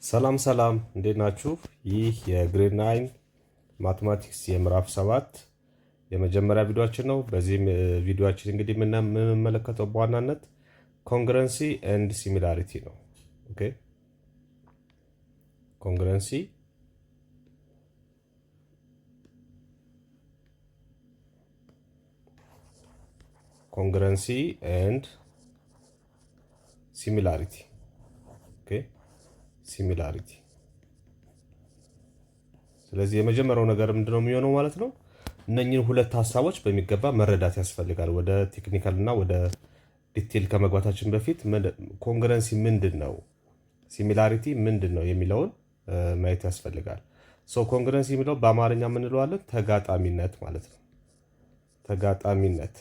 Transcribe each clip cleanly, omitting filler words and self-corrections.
ሰላም ሰላም እንዴት ናችሁ? ይህ የግሬድ 9 ማትማቲክስ የምዕራፍ 7 የመጀመሪያ ቪዲዮአችን ነው። በዚህ ቪዲዮአችን እንግዲህ የምንመለከተው በዋናነት ኮንግረንሲ ኤንድ ሲሚላሪቲ ነው። ኦኬ ኮንግረንሲ ኤንድ ሲሚላሪቲ ሲሚላሪቲ። ስለዚህ የመጀመሪያው ነገር ምንድነው የሚሆነው ማለት ነው? እነኚህን ሁለት ሀሳቦች በሚገባ መረዳት ያስፈልጋል። ወደ ቴክኒካል እና ወደ ዲቴል ከመግባታችን በፊት ኮንግረንሲ ምንድን ነው፣ ሲሚላሪቲ ምንድን ነው የሚለውን ማየት ያስፈልጋል። ኮንግረንሲ የሚለው በአማርኛ የምንለዋለን ተጋጣሚነት ማለት ነው። ተጋጣሚነት።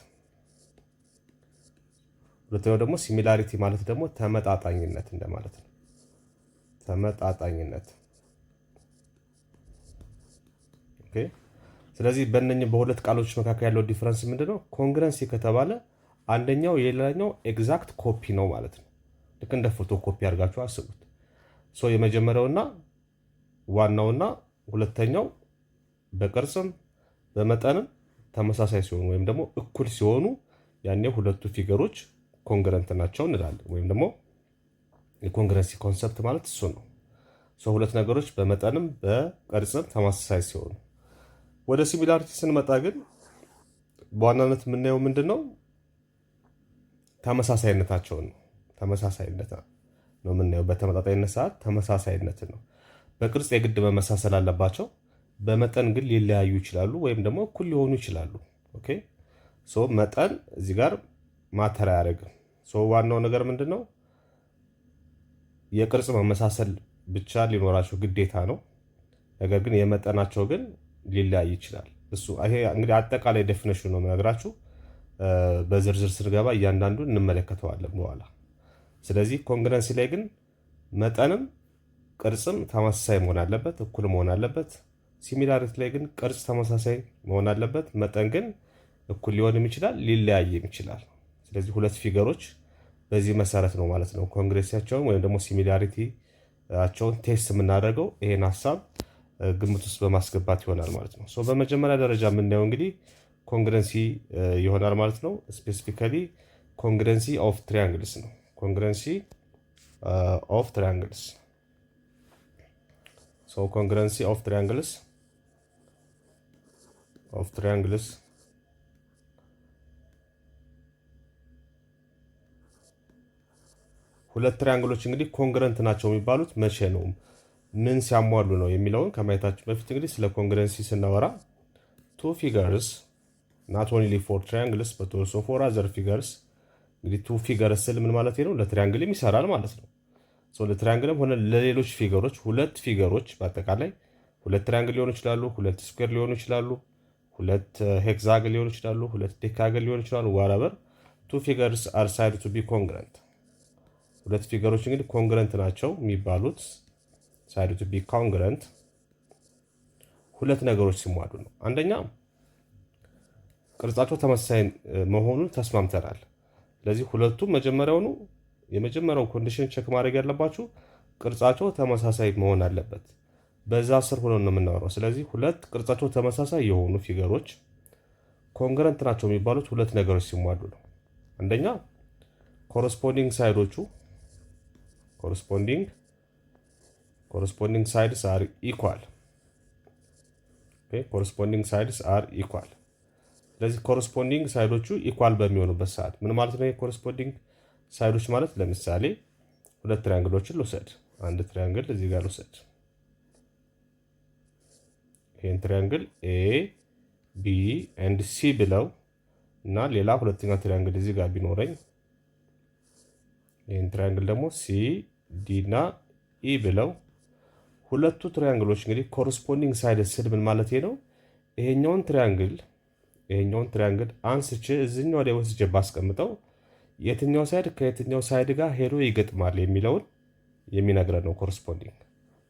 ሁለተኛው ደግሞ ሲሚላሪቲ ማለት ደግሞ ተመጣጣኝነት እንደማለት ነው። ተመጣጣኝነት። ኦኬ። ስለዚህ በእነኚህ በሁለት ቃሎች መካከል ያለው ዲፈረንስ ምንድነው? ኮንግረንሲ ከተባለ አንደኛው የሌላኛው ኤግዛክት ኮፒ ነው ማለት ነው። ልክ እንደ ፎቶ ኮፒ አድርጋችሁ አስቡት። የመጀመሪያውና ዋናውና ሁለተኛው በቅርጽም በመጠንም ተመሳሳይ ሲሆኑ ወይም ደግሞ እኩል ሲሆኑ ያኔ ሁለቱ ፊገሮች ኮንግረንት ናቸው እንላለን። ወይም ደግሞ የኮንግረንሲ ኮንሰፕት ማለት እሱ ነው። ሁለት ነገሮች በመጠንም በቅርጽም ተመሳሳይ ሲሆኑ። ወደ ሲሚላሪቲ ስንመጣ ግን በዋናነት የምናየው ምንድነው? ተመሳሳይነታቸውን ነው። ተመሳሳይነት ነው የምናየው። በተመጣጣኝነት ሰዓት ተመሳሳይነት ነው። በቅርጽ የግድ መመሳሰል አለባቸው። በመጠን ግን ሊለያዩ ይችላሉ ወይም ደግሞ እኩል ሊሆኑ ይችላሉ። ኦኬ መጠን እዚህ ጋር ማተር አያደርግም። ዋናው ነገር ምንድነው? የቅርጽ መመሳሰል ብቻ ሊኖራቸው ግዴታ ነው። ነገር ግን የመጠናቸው ግን ሊለያይ ይችላል። ይሄ እንግዲህ አጠቃላይ ዴፊኒሽን ነው የምነግራችሁ። በዝርዝር ስንገባ እያንዳንዱን እንመለከተዋለን በኋላ። ስለዚህ ኮንግረንሲ ላይ ግን መጠንም ቅርጽም ተመሳሳይ መሆን አለበት፣ እኩል መሆን አለበት። ሲሚላሪቲ ላይ ግን ቅርጽ ተመሳሳይ መሆን አለበት፣ መጠን ግን እኩል ሊሆንም ይችላል፣ ሊለያይም ይችላል። ስለዚህ ሁለት ፊገሮች በዚህ መሰረት ነው ማለት ነው ኮንግረንሲያቸውን ወይም ደግሞ ሲሚላሪቲያቸውን ቴስት የምናደርገው ይሄን ሀሳብ ግምት ውስጥ በማስገባት ይሆናል ማለት ነው። በመጀመሪያ ደረጃ የምናየው እንግዲህ ኮንግረንሲ ይሆናል ማለት ነው። ስፔሲፊካሊ ኮንግረንሲ ኦፍ ትሪያንግልስ ነው። ኮንግረንሲ ኦፍ ትሪያንግልስ ኮንግረንሲ ኦፍ ትሪያንግልስ ሁለት ትሪያንግሎች እንግዲህ ኮንግረንት ናቸው የሚባሉት መቼ ነው፣ ምን ሲያሟሉ ነው የሚለውን ከማየታችን በፊት እንግዲህ ስለ ኮንግረንሲ ስናወራ ቱ ፊገርስ ናት ኦንሊ ፎር ትሪያንግልስ በት ኦልሶ ፎር አዘር ፊገርስ። እንግዲህ ቱ ፊገርስ ስል ምን ማለት ነው? ለትሪያንግልም ይሰራል ማለት ነው። ለትሪያንግልም ሆነ ለሌሎች ፊገሮች ሁለት ፊገሮች በአጠቃላይ ሁለት ትሪያንግል ሊሆኑ ይችላሉ፣ ሁለት ስኩዌር ሊሆኑ ይችላሉ፣ ሁለት ሄክሳገን ሊሆኑ ይችላሉ፣ ሁለት ዴካገን ሊሆኑ ይችላሉ። ዋራበር ቱ ፊገርስ አር ሳይድ ቱ ቢ ኮንግረንት። ሁለት ፊገሮች እንግዲህ ኮንግረንት ናቸው የሚባሉት ሳይድ ቱ ቢ ኮንግረንት ሁለት ነገሮች ሲሟሉ ነው። አንደኛ ቅርጻቸው ተመሳሳይ መሆኑን ተስማምተናል። ስለዚህ ሁለቱም የመጀመሪያው ኮንዲሽን ቼክ ማድረግ ያለባችሁ ቅርጻቸው ተመሳሳይ መሆን አለበት። በዛ ስር ሆነን ነው የምናወራው። ስለዚህ ሁለት ቅርጻቸው ተመሳሳይ የሆኑ ፊገሮች ኮንግረንት ናቸው የሚባሉት ሁለት ነገሮች ሲሟሉ ነው። አንደኛ ኮረስፖንዲንግ ሳይዶቹ ኮረስፖንዲንግ ሳይድስ አር ኢኳል። ኮረስፖንዲንግ ሳይድስ አር ኢኳል። ስለዚህ ኮረስፖንዲንግ ሳይዶቹ ኢኳል በሚሆኑበት ሰዓት ምን ማለት ነው? የኮረስፖንዲንግ ሳይዶች ማለት ለምሳሌ ሁለት ትሪያንግሎችን ልውሰድ። አንድ ትሪያንግል እዚህ ጋር ልውሰድ። ይሄን ትሪያንግል ኤ ቢ ኤንድ ሲ ብለው እና ሌላ ሁለተኛ ትሪያንግል እዚህ ጋር ቢኖረኝ ይህን ትሪያንግል ደግሞ ሲ ዲ እና ኢ ብለው ሁለቱ ትሪያንግሎች እንግዲህ ኮረስፖንዲንግ ሳይድ ስል ምን ማለት ነው? ይሄኛውን ትሪያንግል አንስቼ እዚህኛው ላይ ወስጄ ባስቀምጠው የትኛው ሳይድ ከየትኛው ሳይድ ጋር ሄዶ ይገጥማል የሚለውን የሚነግረን ነው ኮረስፖንዲንግ።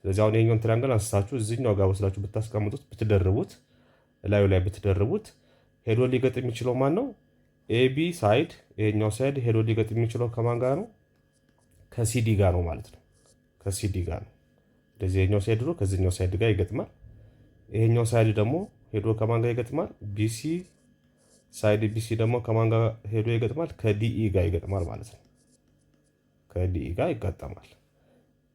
ስለዚህ አሁን ይሄኛውን ትሪያንግል አንስታችሁ እዚህኛው ጋር ወስዳችሁ ብታስቀምጡት ላዩ ላይ ብትደርቡት ሄዶ ሊገጥም የሚችለው ማን ነው? ኤቢ ሳይድ ይሄኛው ሳይድ ሄዶ ሊገጥም የሚችለው ከማን ጋር ነው? ከሲዲ ጋር ነው ማለት ነው። ከሲዲ ጋር ነው። እንደዚህ ይሄኛው ሳይድ ሄዶ ከዚህኛው ሳይድ ጋር ይገጥማል። ይሄኛው ሳይድ ደግሞ ሄዶ ከማን ጋር ይገጥማል? ቢሲ ሳይድ ቢሲ ደግሞ ከማን ጋር ሄዶ ይገጥማል? ከዲኢ ጋር ይገጥማል ማለት ነው። ከዲኢ ጋር ይጋጠማል።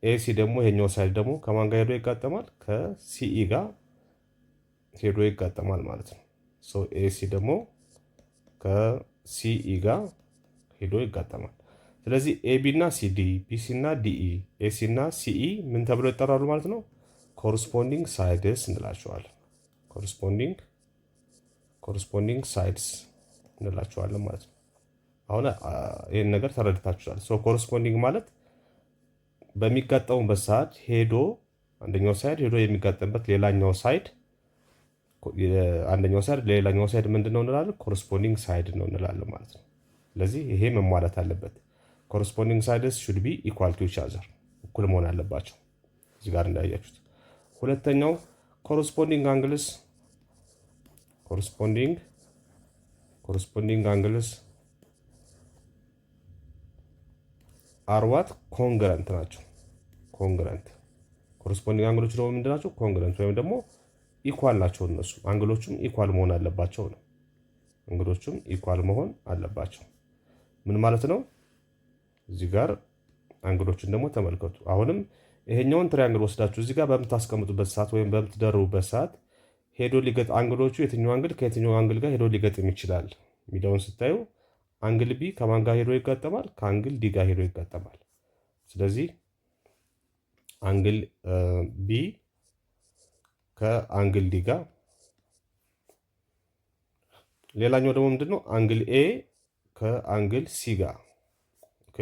ኤሲ ደግሞ ይሄኛው ሳይድ ደግሞ ከማን ጋር ሄዶ ይጋጠማል? ከሲኢ ጋር ሄዶ ይጋጠማል ማለት ነው። ሶ ኤሲ ደግሞ ከሲኢ ጋር ሄዶ ይጋጠማል። ስለዚህ ኤቢ እና ሲዲ፣ ቢሲ እና ዲኢ፣ ኤሲ እና ሲኢ ምን ተብሎ ይጠራሉ ማለት ነው? ኮረስፖንዲንግ ሳይድስ እንላቸዋለን። ኮረስፖንዲንግ ሳይድስ እንላቸዋለን ማለት ነው። አሁን ይህን ነገር ተረድታችኋል። ሶ ኮረስፖንዲንግ ማለት በሚጋጠሙበት ሰዓት ሄዶ አንደኛው ሳይድ ሄዶ የሚጋጠምበት ሌላኛው ሳይድ አንደኛው ሳይድ ለሌላኛው ሳይድ ምንድን ነው እንላለን? ኮረስፖንዲንግ ሳይድ ነው እንላለን ማለት ነው። ስለዚህ ይሄ መሟላት አለበት። ኮረስፖንዲንግ ሳይድስ ሹድ ቢ ኢኳል ቱ ኢች አዘር፣ እኩል መሆን አለባቸው እዚህ ጋር እንዳያችሁት። ሁለተኛው ኮረስፖንዲንግ አንግልስ አርዋት ኮንግረንት ናቸው። ኮረስፖንዲንግ አንግሎች ደግሞ ምንድን ናቸው? ኮንግረንት ወይም ደግሞ ኢኳል ናቸው። እነሱ አንግሎቹም ኢኳል መሆን አለባቸው ነው። አንግሎቹም ኢኳል መሆን አለባቸው ምን ማለት ነው? እዚህ ጋር አንግሎችን ደግሞ ተመልከቱ። አሁንም ይሄኛውን ትሪያንግል ወስዳችሁ እዚህ ጋር በምታስቀምጡበት ሰዓት ወይም በምትደርቡበት ሰዓት ሄዶ ሊገጥ አንግሎቹ የትኛው አንግል ከየትኛው አንግል ጋር ሄዶ ሊገጥም ይችላል የሚለውን ስታዩ አንግል ቢ ከማን ጋር ሄዶ ይጋጠማል? ከአንግል ዲ ጋር ሄዶ ይጋጠማል። ስለዚህ አንግል ቢ ከአንግል ዲ ጋር፣ ሌላኛው ደግሞ ምንድነው? አንግል ኤ ከአንግል ሲ ጋር። ኦኬ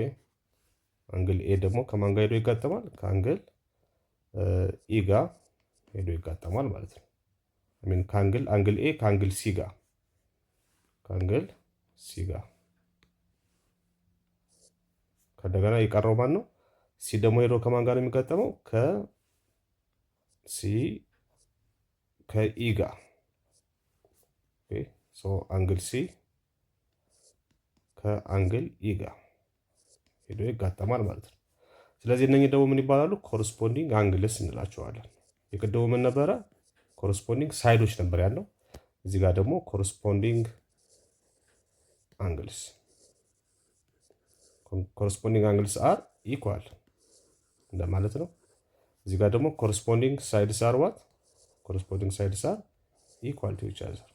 አንግል ኤ ደግሞ ከማን ጋር ሄዶ ይጋጠማል? ከአንግል ኢ ጋር ሄዶ ይጋጠማል ማለት ነው። አሚን አንግል ኤ ከአንግል ሲ ጋር ከእንደገና የቀረው ማን ነው? ሲ ደግሞ ሄዶ ከማን ጋር ነው የሚጋጠመው? ከኢ ጋር። ኦኬ ሶ አንግል ሲ ከአንግል ኢ ጋር ሄዶ ይጋጠማል ማለት ነው። ስለዚህ እነኚህ ደግሞ ምን ይባላሉ? ኮረስፖንዲንግ አንግልስ እንላቸዋለን። የቅድሙ ምን ነበረ? ኮረስፖንዲንግ ሳይዶች ነበር ያለው። እዚህ ጋር ደግሞ ኮረስፖንዲንግ አንግልስ አር ኢኳል እንደማለት ነው። እዚህ ጋር ደግሞ ኮረስፖንዲንግ ሳይድስ አር ኢኳል ቱ ኢች አዘር።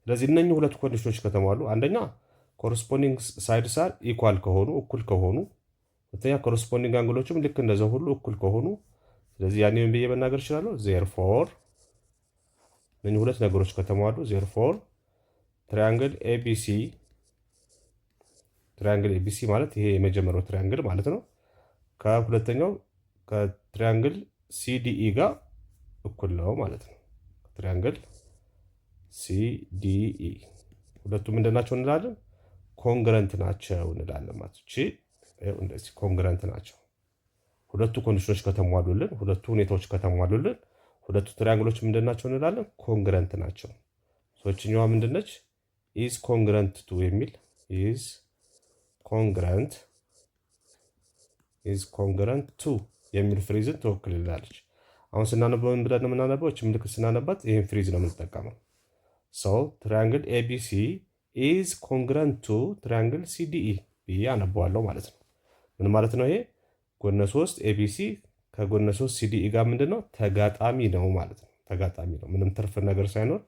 ስለዚህ እነኚህ ሁለት ኮንዲሽኖች ከተሟሉ፣ አንደኛ ኮረስፖንዲንግ ሳይድስ አር ኢኳል ከሆኑ እኩል ከሆኑ፣ ሁለተኛ ኮረስፖንዲንግ አንግሎችም ልክ እንደዛው ሁሉ እኩል ከሆኑ፣ ስለዚህ ያኔ ምን ብዬ መናገር እችላለሁ? ዜርፎር እነኚህ ሁለት ነገሮች ከተሟሉ ዜርፎር ትሪያንግል ኤቢሲ ማለት ይሄ የመጀመሪያው ትሪያንግል ማለት ነው ከሁለተኛው ከትሪያንግል ሲዲኢ ጋር እኩል ነው ማለት ነው። ትሪያንግል ሲዲኢ ሁለቱም ምንድን ናቸው እንላለን? ኮንግረንት ናቸው እንላለን ማለት እቺ እንደዚህ ኮንግረንት ናቸው። ሁለቱ ኮንዲሽኖች ከተሟሉልን፣ ሁለቱ ሁኔታዎች ከተሟሉልን ሁለቱ ትሪያንግሎች ምንድን ናቸው እንላለን? ኮንግረንት ናቸው። ሶችኛዋ ምንድነች? ኢዝ ኮንግረንት ቱ የሚል ኢዝ ኮንግረንት ቱ የሚል ፍሪዝን ትወክልላለች። አሁን ስናነበው ምን ብለን ነው የምናነበው? እች ምልክት ስናነባት ይህን ፍሪዝ ነው የምንጠቀመው። ሰው ትሪያንግል ኤቢሲ ኢዝ ኮንግረንት ቱ ትሪያንግል ሲዲኢ ብዬ አነበዋለሁ ማለት ነው። ምን ማለት ነው ይሄ? ጎነ 3 ኤቢሲ ከጎነ 3 ሲዲኢ ጋር ምንድነው? ተጋጣሚ ነው ማለት ነው። ተጋጣሚ ነው፣ ምንም ትርፍ ነገር ሳይኖር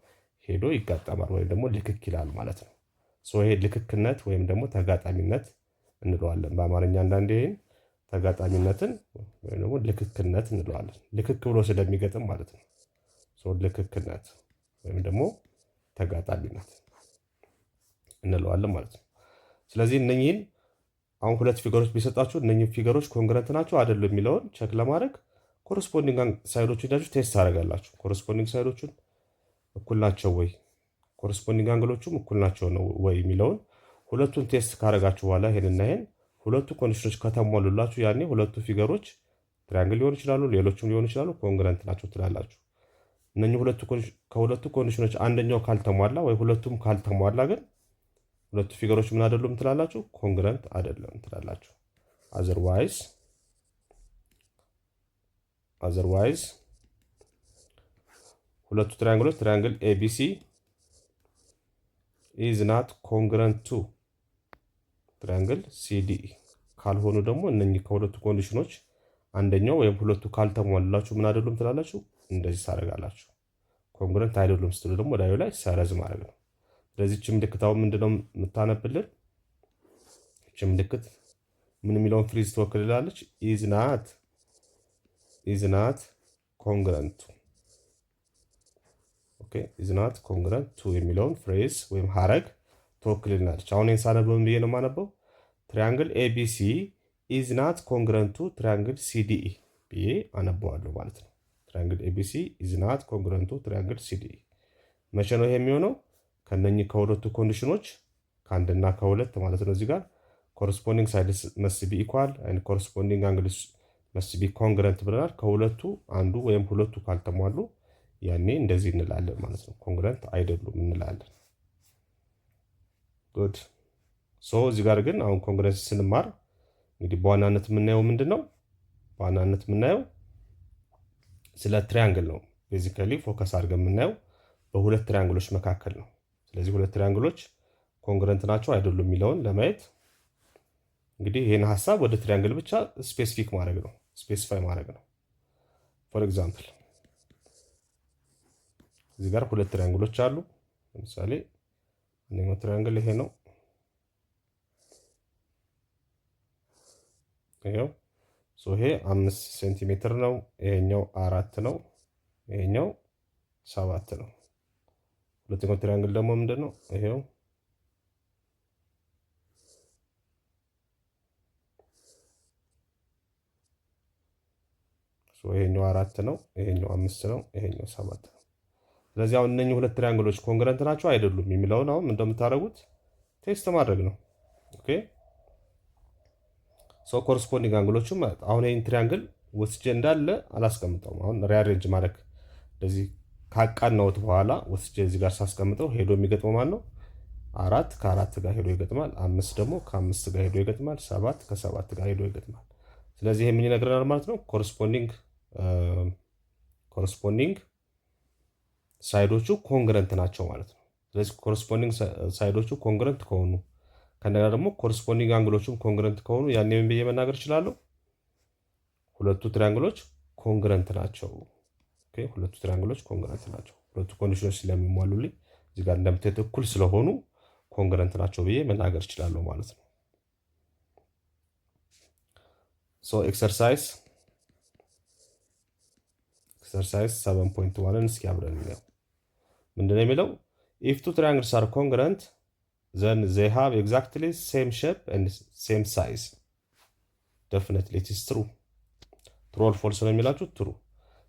ሄዶ ይጋጠማል ወይም ደግሞ ልክክ ይላል ማለት ነው። ይሄ ልክክነት ወይም ደግሞ ተጋጣሚነት እንለዋለን በአማርኛ። አንዳንዴ ይሄን ተጋጣሚነትን ወይም ደግሞ ልክክነት እንለዋለን። ልክክ ብሎ ስለሚገጥም ማለት ነው። ልክክነት ወይም ደግሞ ተጋጣሚነት እንለዋለን ማለት ነው። ስለዚህ እነኚህን አሁን ሁለት ፊገሮች ቢሰጣችሁ እነኚህ ፊገሮች ኮንግረንት ናቸው አይደሉ የሚለውን ቸክ ለማድረግ ኮረስፖንዲንግ ሳይዶቹን ሄዳችሁ ቴስት ታደርጋላችሁ። ኮረስፖንዲንግ ሳይዶቹን እኩል ናቸው ወይ፣ ኮረስፖንዲንግ አንግሎቹም እኩል ናቸው ነው ወይ የሚለውን ሁለቱን ቴስት ካደረጋችሁ በኋላ ይሄንና ይሄን ሁለቱ ኮንዲሽኖች ከተሟሉላችሁ ያኔ ሁለቱ ፊገሮች ትሪያንግል ሊሆኑ ይችላሉ፣ ሌሎችም ሊሆኑ ይችላሉ፣ ኮንግረንት ናቸው ትላላችሁ። እነኚህ ከሁለቱ ኮንዲሽኖች አንደኛው ካልተሟላ ወይ ሁለቱም ካልተሟላ ግን ሁለቱ ፊገሮች ምን አይደሉም ትላላችሁ? ኮንግረንት አይደለም ትላላችሁ። አዘርዋይስ otherwise ሁለቱ ትራያንግሎች ትራያንግል ኤቢሲ is not congruent to ትራያንግል ሲዲኢ ካልሆኑ ደግሞ እነኚህ ከሁለቱ ኮንዲሽኖች አንደኛው ወይም ሁለቱ ካልተሟላላችሁ ምን አይደሉም ትላላችሁ፣ እንደዚህ ታደርጋላችሁ። ኮንግረንት አይደሉም ስትሉ ደግሞ ላዩ ላይ ሰረዝ ማድረግ ነው። ስለዚህ እቺ ምልክታው ምንድነው የምታነብልን? እቺ ምልክት ምን የሚለውን ፍሪዝ ትወክልላለች? is not congruent to ኦኬ is not congruent to የሚለውን ፍሬዝ ወይም ሐረግ ትወክልልናለች። አሁን ይሄን ሳነበው ምን ብዬ ነው የማነበው? ትራያንግል ኤቢሲ is not congruent to ትራያንግል ሲዲኢ ብዬ አነበዋለሁ ማለት ነው። ትራያንግል ኤቢሲ is not congruent to ትራያንግል ሲዲኢ። መቼ ነው ይሄ የሚሆነው? ከነኚህ ከሁለቱ ኮንዲሽኖች ከአንድና ከሁለት ማለት ነው። እዚህ ጋር ኮረስፖንዲንግ ሳይድስ መስት ቢ ኢኳል ኤንድ ኮረስፖንዲንግ አንግልስ መስት ቢ ኮንግረንት ብለናል። ከሁለቱ አንዱ ወይም ሁለቱ ካልተሟሉ ያኔ እንደዚህ እንላለን ማለት ነው። ኮንግረንት አይደሉም እንላለን። ጉድ ሶ እዚህ ጋር ግን አሁን ኮንግረንስ ስንማር እንግዲህ በዋናነት የምናየው ምንድነው? በዋናነት የምናየው ስለ ትሪያንግል ነው። ቤዚካሊ ፎከስ አድርገን የምናየው በሁለት ትሪያንግሎች መካከል ነው። ስለዚህ ሁለት ትሪያንግሎች ኮንግረንት ናቸው አይደሉም የሚለውን ለማየት እንግዲህ ይሄን ሐሳብ ወደ ትሪያንግል ብቻ ስፔሲፊክ ማድረግ ነው፣ ስፔሲፋይ ማድረግ ነው። ፎር ኤግዛምፕል እዚህ ጋር ሁለት ትሪያንግሎች አሉ። ለምሳሌ አንደኛው ትሪያንግል ይሄ ነው። ይሄው ይሄ 5 ሴንቲሜትር ነው። ይሄኛው 4 ነው። ይሄኛው 7 ነው። ሁለተኛው ትሪያንግል ደግሞ ምንድነው? ይሄው ይሄኛው 4 ነው። ይሄኛው 5 ነው። ይሄኛው 7 ነው። ስለዚህ አሁን እነኚህ ሁለት ትሪያንግሎች ኮንግረንት ናቸው አይደሉም የሚለውን አሁን እንደምታደርጉት ቴስት ማድረግ ነው። ኦኬ ሶ ኮረስፖንዲንግ አንግሎቹም አሁን ይሄን ትሪያንግል ወስጄ እንዳለ አላስቀምጠውም። አሁን ሪአሬንጅ ማድረግ እንደዚህ ካቃናውት በኋላ ወስጄ እዚህ ጋር ሳስቀምጠው ሄዶ የሚገጥመው ማን ነው? 4 ከ4 ጋር ሄዶ ይገጥማል። 5 ደግሞ ከ5 ጋር ሄዶ ይገጥማል። 7 ከ7 ጋር ሄዶ ይገጥማል። ስለዚህ ይሄ ምን ይነግረናል ማለት ነው? ኮረስፖንዲንግ ሳይዶቹ ኮንግረንት ናቸው ማለት ነው። ስለዚህ ኮረስፖንዲንግ ሳይዶቹ ኮንግረንት ከሆኑ ከነጋ ደግሞ ኮረስፖንዲንግ አንግሎቹም ኮንግረንት ከሆኑ ያኔ ምን ብዬ መናገር እችላለሁ? ሁለቱ ትሪያንግሎች ኮንግረንት ናቸው። ኦኬ ሁለቱ ትሪያንግሎች ኮንግረንት ናቸው። ሁለቱ ኮንዲሽኖች ስለሚሟሉልኝ እዚህ ጋር እንደምታዩት እኩል ስለሆኑ ኮንግረንት ናቸው ብዬ መናገር እችላለሁ ማለት ነው። ሶ ኤክሰርሳይዝ 7.1ን እስኪ አብረን እንየው። ምንድነው የሚለው? if two triangles are congruent then they have exactly same shape and same size. definitely it is true. true or false ነው የሚላችሁ? true።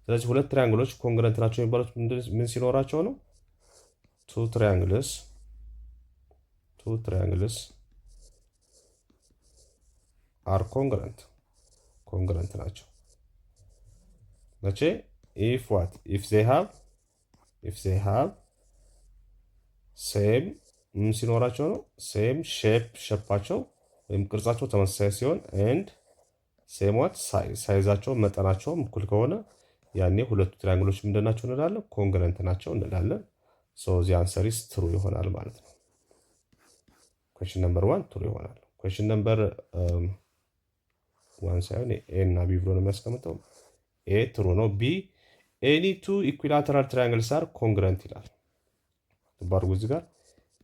ስለዚህ ሁለት ትሪያንግሎች ኮንግረንት ናቸው የሚባሉት ምን ሲኖራቸው ነው? two triangles are congruent ናቸው። መቼ? if what? if they have ሴም ምን ሲኖራቸው ነው? ሴም ሼፓቸው ወይም ቅርጻቸው ተመሳሳይ ሲሆን ኤንድ ሴም ዋት ሳይዛቸው መጠናቸውም እኩል ከሆነ ያኔ ሁለቱ ትሪያንግሎች ምንድናቸው እንላለን? ኮንግረንት ናቸው እንላለን። ሶ ዚ አንሰር ኢዝ ትሩ ይሆናል ማለት ነው። ኩዌስችን ነምበር 1 ትሩ ይሆናል። ኩዌስችን ነምበር 1 ሳይሆን ኤ እና ቢ ብሎ ነው የሚያስቀምጠው። ኤ ትሩ ነው። ቢ ኤኒ ቱ ኢኩላተራል ትሪያንግልስ አር ኮንግረንት ይላል። ባርጉ እዚህ ጋር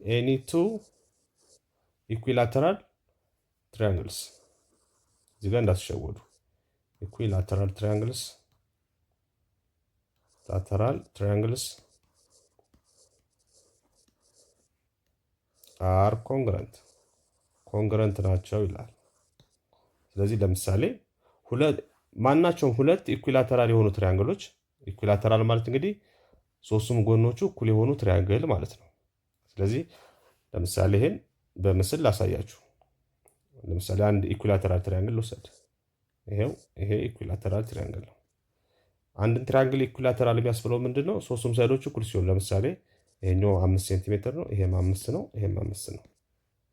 ኤኒ ቱ ኢኩላተራል ትሪያንግልስ እዚህ ጋር እንዳትሸወዱ። ኢኩላተራል ትሪያንግልስ አር ኮንግረንት ናቸው ይላል። ስለዚህ ለምሳሌ ማናቸውም ሁለት ኢኩላተራል የሆኑ ትሪያንግሎች፣ ኢኩላተራል ማለት እንግዲህ ሶስቱም ጎኖቹ እኩል የሆኑ ትሪያንግል ማለት ነው። ስለዚህ ለምሳሌ ይሄን በምስል ላሳያችሁ። ለምሳሌ አንድ ኢኩላተራል ትሪያንግል ልውሰድ። ይሄ ኢኩላተራል ትሪያንግል ነው። አንድን ትሪያንግል ኢኩላተራል የሚያስብለው ምንድነው? ሶስቱም ሳይዶቹ እኩል ሲሆኑ፣ ለምሳሌ ይሄኛው 5 ሴንቲሜትር ነው፣ ይሄም 5 ነው፣ ይሄም 5 ነው።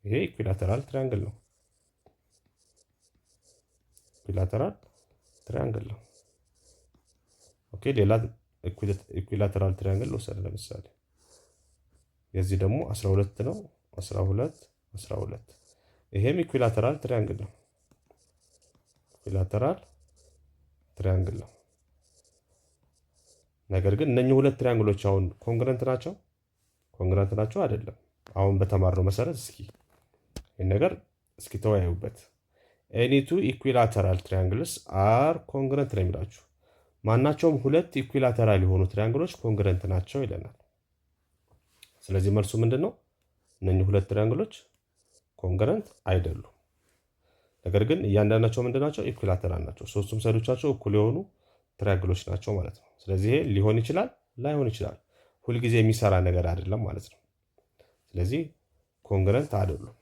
ይሄ ኢኩላተራል ትሪያንግል ነው። ኢኩላተራል ትሪያንግል ነው። ኦኬ ሌላ ኢኩላተራል ትሪያንግል ልውሰድ። ለምሳሌ የዚህ ደግሞ 12 ነው። 12 12 ይሄም ኢኩላተራል ትሪያንግል ነው። ኢኩላተራል ትሪያንግል ነው። ነገር ግን እነኚህ ሁለት ትሪያንግሎች አሁን ኮንግረንት ናቸው? ኮንግረንት ናቸው አይደለም? አሁን በተማርነው መሰረት እስኪ ይህን ነገር እስኪ ተወያዩበት። ኤኒ ቱ ኢኩላተራል ትሪያንግልስ አር ኮንግረንት ነው የሚላችሁ። ማናቸውም ሁለት ኢኩላተራል የሆኑ ትሪያንግሎች ኮንግረንት ናቸው ይለናል። ስለዚህ መልሱ ምንድን ነው? እነኚህ ሁለት ትሪያንግሎች ኮንግረንት አይደሉም። ነገር ግን እያንዳንዳቸው ምንድን ናቸው? ኢኩላተራል ናቸው። ሶስቱም ሳይዶቻቸው እኩል የሆኑ ትሪያንግሎች ናቸው ማለት ነው። ስለዚህ ይሄ ሊሆን ይችላል፣ ላይሆን ይችላል። ሁልጊዜ የሚሰራ ነገር አይደለም ማለት ነው። ስለዚህ ኮንግረንት አይደሉም።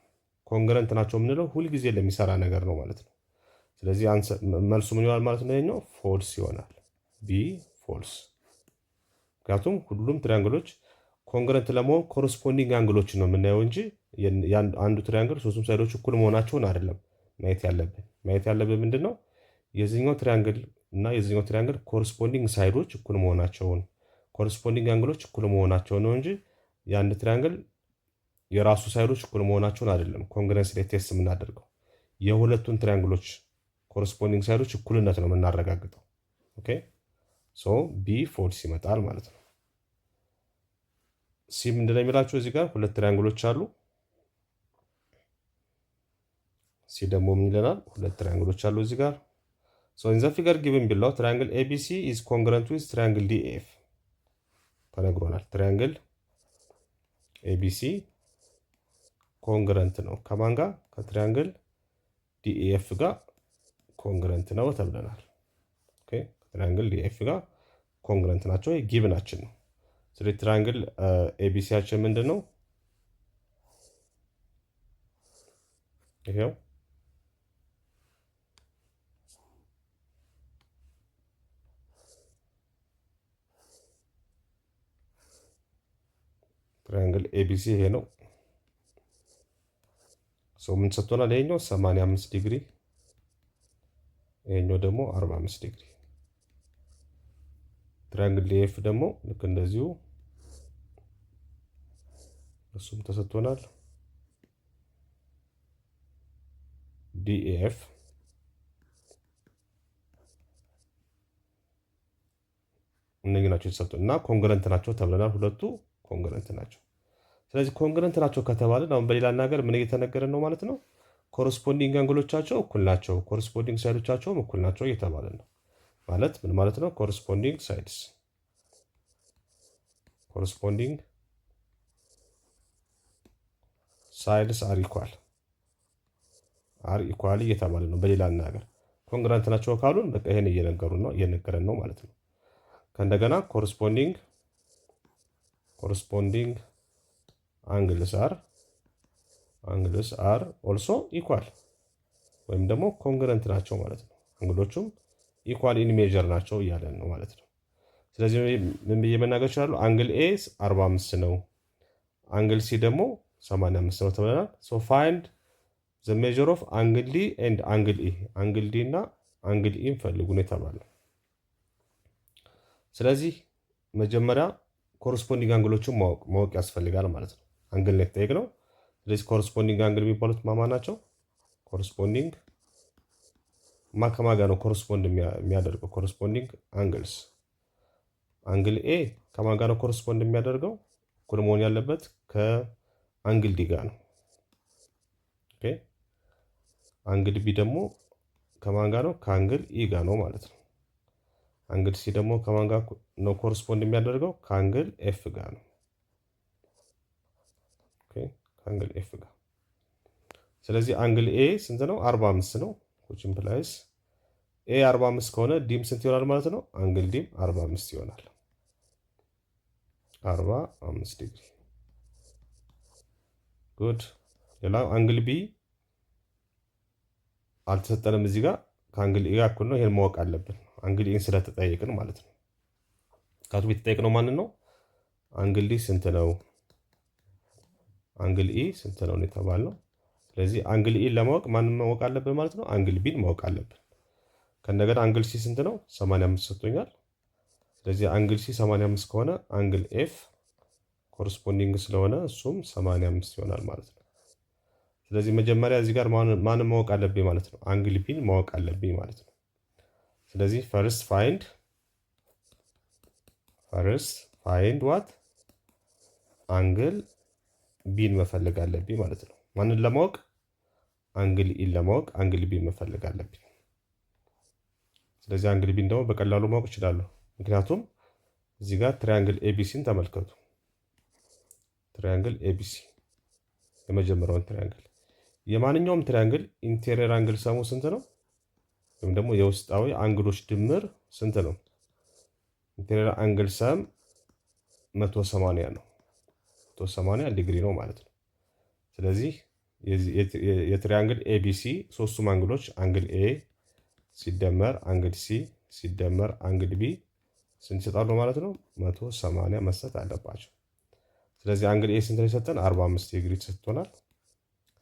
ኮንግረንት ናቸው የምንለው ሁልጊዜ ለሚሰራ ነገር ነው ማለት ነው። ስለዚህ መልሱ ምን ይሆናል ማለት ነው? ይኸኛው ፎልስ ይሆናል። ቢ ፎልስ። ምክንያቱም ሁሉም ትሪያንግሎች ኮንግረንት ለመሆን ኮረስፖንዲንግ አንግሎችን ነው የምናየው እንጂ አንዱ ትሪያንግል ሶስቱም ሳይዶች እኩል መሆናቸውን አይደለም ማየት ያለብን። ማየት ያለብን ምንድን ነው? የዚህኛው ትሪያንግል እና የዚህኛው ትሪያንግል ኮረስፖንዲንግ ሳይዶች እኩል መሆናቸውን፣ ኮረስፖንዲንግ አንግሎች እኩል መሆናቸውን ነው እንጂ የአንድ ትሪያንግል የራሱ ሳይዶች እኩል መሆናቸውን አይደለም ኮንግረንስ ላይ ቴስት የምናደርገው። የሁለቱን ትሪያንግሎች ኮረስፖንዲንግ ሳይዶች እኩልነት ነው የምናረጋግጠው። ኦኬ ሶ ቢ ፎልስ ይመጣል ማለት ነው። ሲ ምንድነው የሚላቸው? እዚህ ጋር ሁለት ትሪያንግሎች አሉ። ሲ ደግሞ ምን ይለናል? ሁለት ትሪያንግሎች አሉ እዚህ ጋር። ሶ ኢን ዘ ፊገር ጊቭን ቢለው ትሪያንግል ኤቢሲ ኢዝ ኮንግረንት ዊዝ ትሪያንግል ዲኤፍ ተነግሮናል። ትሪያንግል ኤቢሲ ኮንግረንት ነው ከማን ጋር? ከትሪያንግል ዲኤፍ ጋር ኮንግረንት ነው ተብለናል። ኦኬ ከትሪያንግል ዲኤፍ ጋር ኮንግረንት ናቸው። ይሄ ጊቭናችን ነው። ስለዚህ ትሪያንግል ኤቢሲያችን ምንድን ነው? ይሄው ትሪያንግል ኤቢሲ ይሄ ነው። ሰው ምን ሰጥቶናል? ይሄኛው 85 ዲግሪ፣ ይሄኛው ደግሞ 45 ዲግሪ። ትሪያንግል ዲኤፍ ደግሞ ልክ እንደዚሁ እሱም ተሰጥቶናል። ዲኤፍ እነዚህ ናቸው የተሰጡ እና ኮንግረንት ናቸው ተብለናል። ሁለቱ ኮንግረንት ናቸው። ስለዚህ ኮንግረንት ናቸው ከተባልን አሁን በሌላ ነገር ምን እየተነገረን ነው ማለት ነው? ኮረስፖንዲንግ አንግሎቻቸው እኩል ናቸው፣ ኮረስፖንዲንግ ሳይዶቻቸውም እኩል ናቸው እየተባለ ነው። ማለት ምን ማለት ነው? ኮረስፖንዲንግ ሳይድስ አር ኢኳል እየተባለ ነው። በሌላ ነገር ኮንግረንት ናቸው ካሉን በቃ ይሄን እየነገረን ነው ማለት ነው። ከእንደገና ኮረስፖንዲንግ አንግልስ አር ኦልሶ ኢኳል ወይም ደግሞ ኮንግረንት ናቸው ማለት ነው። አንግሎቹም ኢኳል ኢን ሜጀር ናቸው እያለን ነው ማለት ነው። ስለዚህ ምን ብዬ መናገር እችላለሁ? አንግል ኤ 45 ነው፣ አንግል ሲ ደግሞ 85 ነው ተብለናል። ሶ ፋይንድ ዘ ሜጀር ኦፍ አንግል ዲ ኤንድ አንግል ኢ። አንግል ዲ እና አንግል ኢን ፈልጉ ነው የተባለው። ስለዚህ መጀመሪያ ኮረስፖንዲንግ አንግሎችን ማወቅ ያስፈልጋል ማለት ነው። አንግል ነው የተጠየቅነው። ስለዚህ ኮረስፖንዲንግ አንግል የሚባሉት ማማ ናቸው? ኮረስፖንዲንግ ከማን ጋር ነው ኮረስፖንድ የሚያደርገው? ኮረስፖንዲንግ አንግልስ አንግል ኤ ከማን ጋር ነው ኮረስፖንድ የሚያደርገው? እኩል መሆን ያለበት ከአንግል ዲ ጋር ነው። ኦኬ አንግል ቢ ደግሞ ከማን ጋር ነው? ከአንግል ኢ ጋር ነው ማለት ነው። አንግል ሲ ደግሞ ከማን ጋር ነው ኮረስፖንድ የሚያደርገው? ከአንግል ኤፍ ጋር ነው። ኦኬ ከአንግል ኤፍ ጋር። ስለዚህ አንግል ኤ ስንት ነው? 45 ነው። which implies ኤ 45 ከሆነ ዲም ስንት ይሆናል ማለት ነው? አንግል ዲም 45 ይሆናል። 45 ዲግሪ። ጉድ። ሌላ አንግል ቢ አልተሰጠንም እዚህ ጋር ከአንግል ኢ ጋር እኩል ነው። ይሄን ማወቅ አለብን አንግል ኢን ስለተጠየቅን ማለት ነው። ካቱ የተጠየቅነው ማንን ነው? አንግል ዲ ስንት ነው? አንግል ኢ ስንት ነው የተባልነው። ስለዚህ አንግል ኢን ለማወቅ ማንን ማወቅ አለብን ማለት ነው? አንግል ቢን ማወቅ አለብን። ከእንደገና አንግል ሲ ስንት ነው? 85 ሰጥቶኛል። ስለዚህ አንግል ሲ 85 ከሆነ አንግል ኤፍ ኮረስፖንዲንግ ስለሆነ እሱም 85 ይሆናል ማለት ነው። ስለዚህ መጀመሪያ እዚህ ጋር ማንም ማወቅ አለብኝ ማለት ነው። አንግል ቢን ማወቅ አለብኝ ማለት ነው። ስለዚህ ፈርስት ፋይንድ ዋት አንግል ቢን መፈለግ አለብኝ ማለት ነው። ማንን ለማወቅ? አንግል ኢን ለማወቅ አንግል ቢን መፈለግ አለብኝ። ስለዚህ አንግል ቢን ደግሞ በቀላሉ ማወቅ እችላለሁ። ምክንያቱም እዚህ ጋር ትሪያንግል ኤቢሲን ተመልከቱ። ትሪያንግል ኤቢሲ የመጀመሪያውን ትሪያንግል የማንኛውም ትሪያንግል ኢንቴሪየር አንግል ሰሙ ስንት ነው? ወይም ደግሞ የውስጣዊ አንግሎች ድምር ስንት ነው? ኢንቴሪየር አንግል ሰም 180 ነው። 180 ዲግሪ ነው ማለት ነው። ስለዚህ የትሪያንግል ኤቢሲ ሶስቱም አንግሎች አንግል ኤ ሲደመር አንግል ሲ ሲደመር አንግል ቢ ስንት ይሰጣሉ ማለት ነው? 180 መስጠት አለባቸው። ስለዚህ አንግል ኤ ስንት ነው የሰጠን? 45 ዲግሪ ተሰጥቶናል።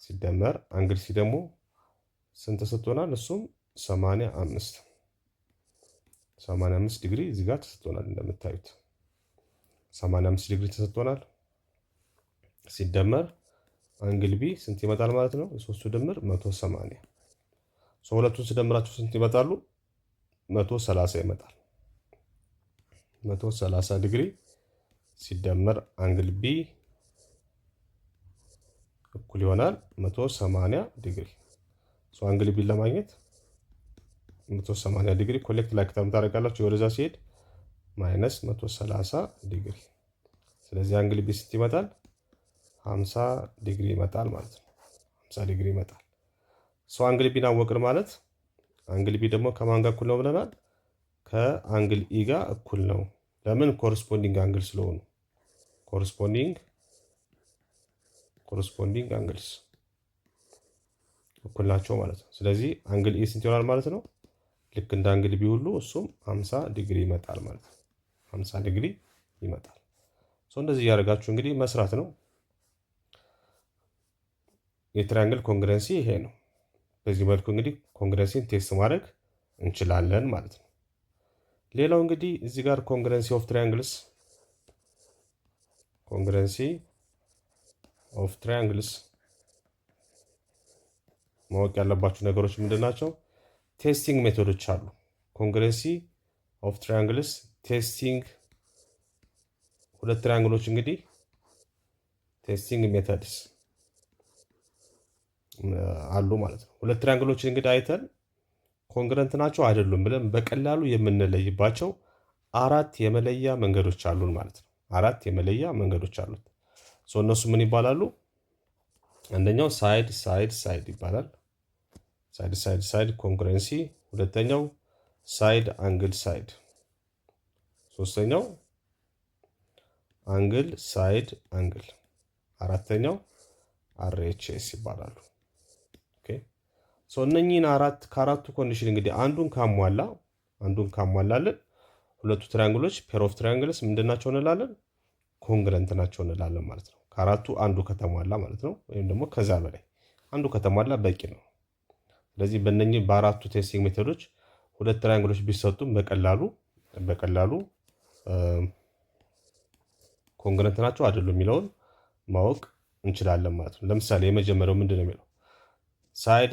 ሲደመር አንግል ሲ ደግሞ ስንት ተሰጥቶናል? እሱም 85 ዲግሪ እዚህ ጋር ተሰጥቶናል። እንደምታዩት 85 ዲግሪ ተሰጥቶናል። ሲደመር አንግል ቢ ስንት ይመጣል ማለት ነው? የሶስቱ ድምር 180። ሁለቱን ስደምራቸው ስንት ይመጣሉ? 130 ይመጣል። 130 ዲግሪ ሲደመር አንግል ቢ እኩል ይሆናል 180 ዲግሪ። አንግል ቢን ለማግኘት 180 ዲግሪ ኮሌክት ላይ ከተም ታደርጋላችሁ። ወደዛ ሲሄድ ማይነስ 130 ዲግሪ። ስለዚህ አንግል ቢ ስንት ይመጣል? 50 ዲግሪ ይመጣል ማለት ነው። 50 ዲግሪ ይመጣል። አንግል ቢን አወቅን ማለት አንግል ቢ ደግሞ ከማን ጋር እኩል ነው ብለናል? ከአንግል ኢ ጋር እኩል ነው። ለምን? ኮረስፖንዲንግ አንግል ስለሆኑ ኮረስፖንዲንግ አንግልስ እኩል ናቸው ማለት ነው። ስለዚህ አንግል ኢ ስንት ይሆናል ማለት ነው? ልክ እንደ አንግል ቢ ሁሉ እሱም 50 ዲግሪ ይመጣል ማለት ነው። 50 ዲግሪ ይመጣል። እንደዚህ እያደረጋችሁ እንግዲህ መስራት ነው። የትሪያንግል ኮንግረንሲ ይሄ ነው። በዚህ መልኩ እንግዲህ ኮንግረንሲን ቴስት ማድረግ እንችላለን ማለት ነው። ሌላው እንግዲህ እዚህ ጋር ኮንግረንሲ ኦፍ ትራያንግልስ ማወቅ ያለባችሁ ነገሮች ምንድን ናቸው? ቴስቲንግ ሜቶዶች አሉ። ኮንግረንሲ ኦፍ ትራያንግልስ ቴስቲንግ ሁለት ትራያንግሎች እንግዲህ ቴስቲንግ ሜተድስ አሉ ማለት ነው። ሁለት ትራያንግሎችን እንግዲህ አይተን ኮንግረንት ናቸው አይደሉም ብለን በቀላሉ የምንለይባቸው 4 የመለያ መንገዶች አሉን ማለት ነው። 4 የመለያ መንገዶች አሉት። እነሱ ምን ይባላሉ? አንደኛው ሳይድ ይባላል። ሳይድ ኮንግረንሲ። ሁለተኛው ሳይድ አንግል ሳይድ። ሶስተኛው አንግል ሳይድ አንግል። አራተኛው አርኤችኤስ ይባላሉ። እነኚህን ከአራቱ ኮንዲሽን እንግዲህ አንዱን ካሟላልን ሁለቱ ትራያንግሎች ፔር ኦፍ ትራያንግልስ ምንድናቸው እንላለን? ኮንግረንት ናቸው እንላለን ማለት ነው። ከአራቱ አንዱ ከተሟላ ማለት ነው። ወይም ደግሞ ከዛ በላይ አንዱ ከተሟላ በቂ ነው። ስለዚህ በእነኚህ በአራቱ ቴስቲንግ ሜቶዶች ሁለት ትራያንግሎች ቢሰጡም በቀላሉ ኮንግረንት ናቸው አይደሉም የሚለውን ማወቅ እንችላለን ማለት ነው። ለምሳሌ የመጀመሪያው ምንድን ነው የሚለው? ሳይድ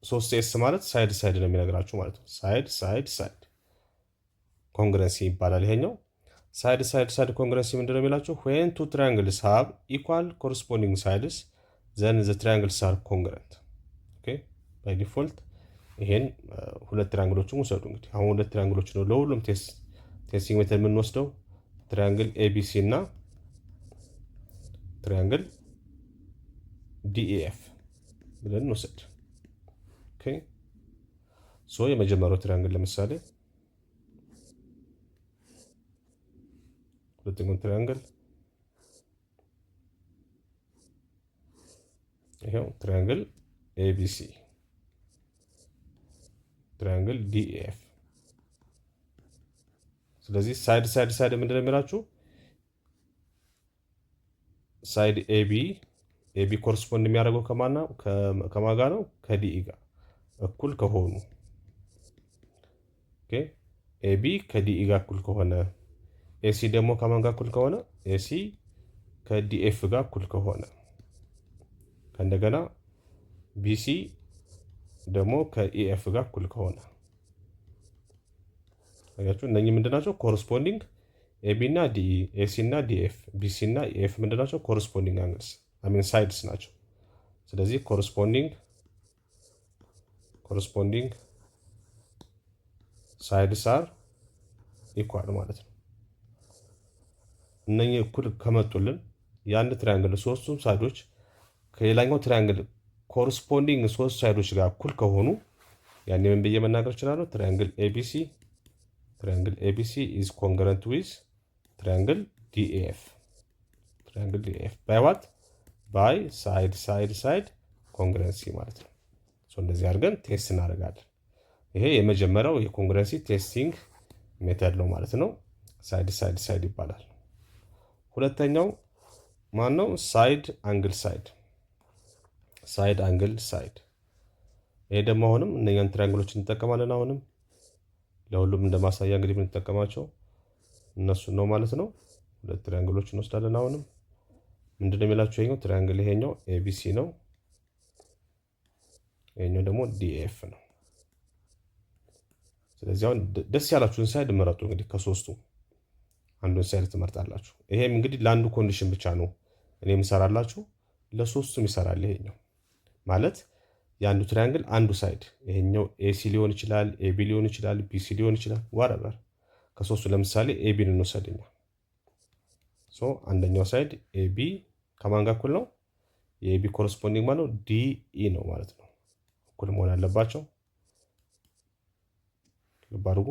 3ኤስ ማለት ሳይድ ነው የሚነግራችሁ ማለት ነው። ሳይድ ኮንግረንሲ ይባላል ይሄኛው። ሳይድ ኮንግረንሲ ምንድነው የሚላቸው? when two triangles have equal corresponding sides then the triangles are congruent። ኦኬ ባይ ዲፎልት ይሄን ሁለት ትራያንግሎችን ውሰዱ። እንግዲህ አሁን ሁለት ትራያንግሎች ነው ለሁሉም ቴስቲንግ ሜተድ የምንወስደው። ትራያንግል ኤቢሲ እና ትራያንግል ዲኢኤፍ ብለን እንወስድ። ኦኬ የመጀመሪያው ትራያንግል ለምሳሌ ሁለተኛው ትራያንግል ይሄው ትራያንግል ኤቢሲ፣ ትራያንግል ዲኢኤፍ። ስለዚህ ሳይድ ምንድነው የሚላችሁ? ሳይድ ኤቢ ኮረስፖንድ የሚያደርገው ከማን ጋር ነው? ከዲኢ ጋር እኩል ከሆኑ። ኦኬ ኤቢ ከዲኢ ጋር እኩል ከሆነ፣ ኤሲ ደግሞ ከማን ጋር እኩል ከሆነ? ኤሲ ከዲኤፍ ጋር እኩል ከሆነ፣ ከእንደገና ቢሲ ደግሞ ከኢኤፍ ጋር እኩል ከሆነ። አያችሁ፣ እነኚህ ምንድናቸው? ኮረስፖንዲንግ ኤቢ እና ዲኢ፣ ኤሲ እና ዲኤፍ፣ ቢሲ እና ኢኤፍ ምንድናቸው? ኮረስፖንዲንግ አንግልስ ሳይድስ ናቸው። ስለዚህ ኮረስፖንዲንግ ሳይድስ አር ኢኳል ማለት ነው። እነኚህ እኩል ከመጡልን የአንድ ትሪያንግል ሶስቱም ሳይዶች ከሌላኛው ትሪያንግል ኮረስፖንዲንግ ሶስት ሳይዶች ጋር እኩል ከሆኑ ያኔ ምን ብዬ መናገር እችላለሁ? ትሪያንግል ኤቢሲ ኢዝ ኮንግረንት ዊዝ ትሪያንግል ዲኤፍ ባይ ዋት? ባይ ሳይድ ኮንግረንሲ ማለት ነው። እንደዚህ አድርገን ቴስት እናደርጋለን። ይሄ የመጀመሪያው የኮንግረንሲ ቴስቲንግ ሜተድ ነው ማለት ነው። ሳይድ ይባላል። ሁለተኛው ማን ነው? ሳይድ አንግል ሳይድ። ይሄ ደግሞ አሁንም እነኛን ትሪያንግሎች እንጠቀማለን። አሁንም ለሁሉም እንደማሳያ እንግዲህ የምንጠቀማቸው እነሱን ነው ማለት ነው። ሁለት ትሪያንግሎች እንወስዳለን። አሁንም ምንድነው የሚላቸው? ይሄኛው ትሪያንግል ይሄኛው ኤቢሲ ነው። ይሄኛው ደግሞ ዲኤፍ ነው። ስለዚህ አሁን ደስ ያላችሁን ሳይድ ምረጡ። እንግዲህ ከሶስቱ አንዱን ሳይድ ትመርጣላችሁ። ይሄም እንግዲህ ለአንዱ ኮንዲሽን ብቻ ነው እኔ የምሰራላችሁ፣ ለሶስቱም ይሰራል። ይሄኛው ማለት የአንዱ ትሪያንግል አንዱ ሳይድ ይሄኛው ኤሲ ሊሆን ይችላል፣ ኤቢ ሊሆን ይችላል፣ ቢሲ ሊሆን ይችላል። ዋረበር ከሶስቱ ለምሳሌ ኤቢን እንወሰድኛ። አንደኛው ሳይድ ኤቢ ከማን ጋር እኩል ነው? የኤቢ ኮረስፖንዲንግ ማለት ነው ዲኢ ነው ማለት ነው። እኩል መሆን አለባቸው። ልብ አድርጉ።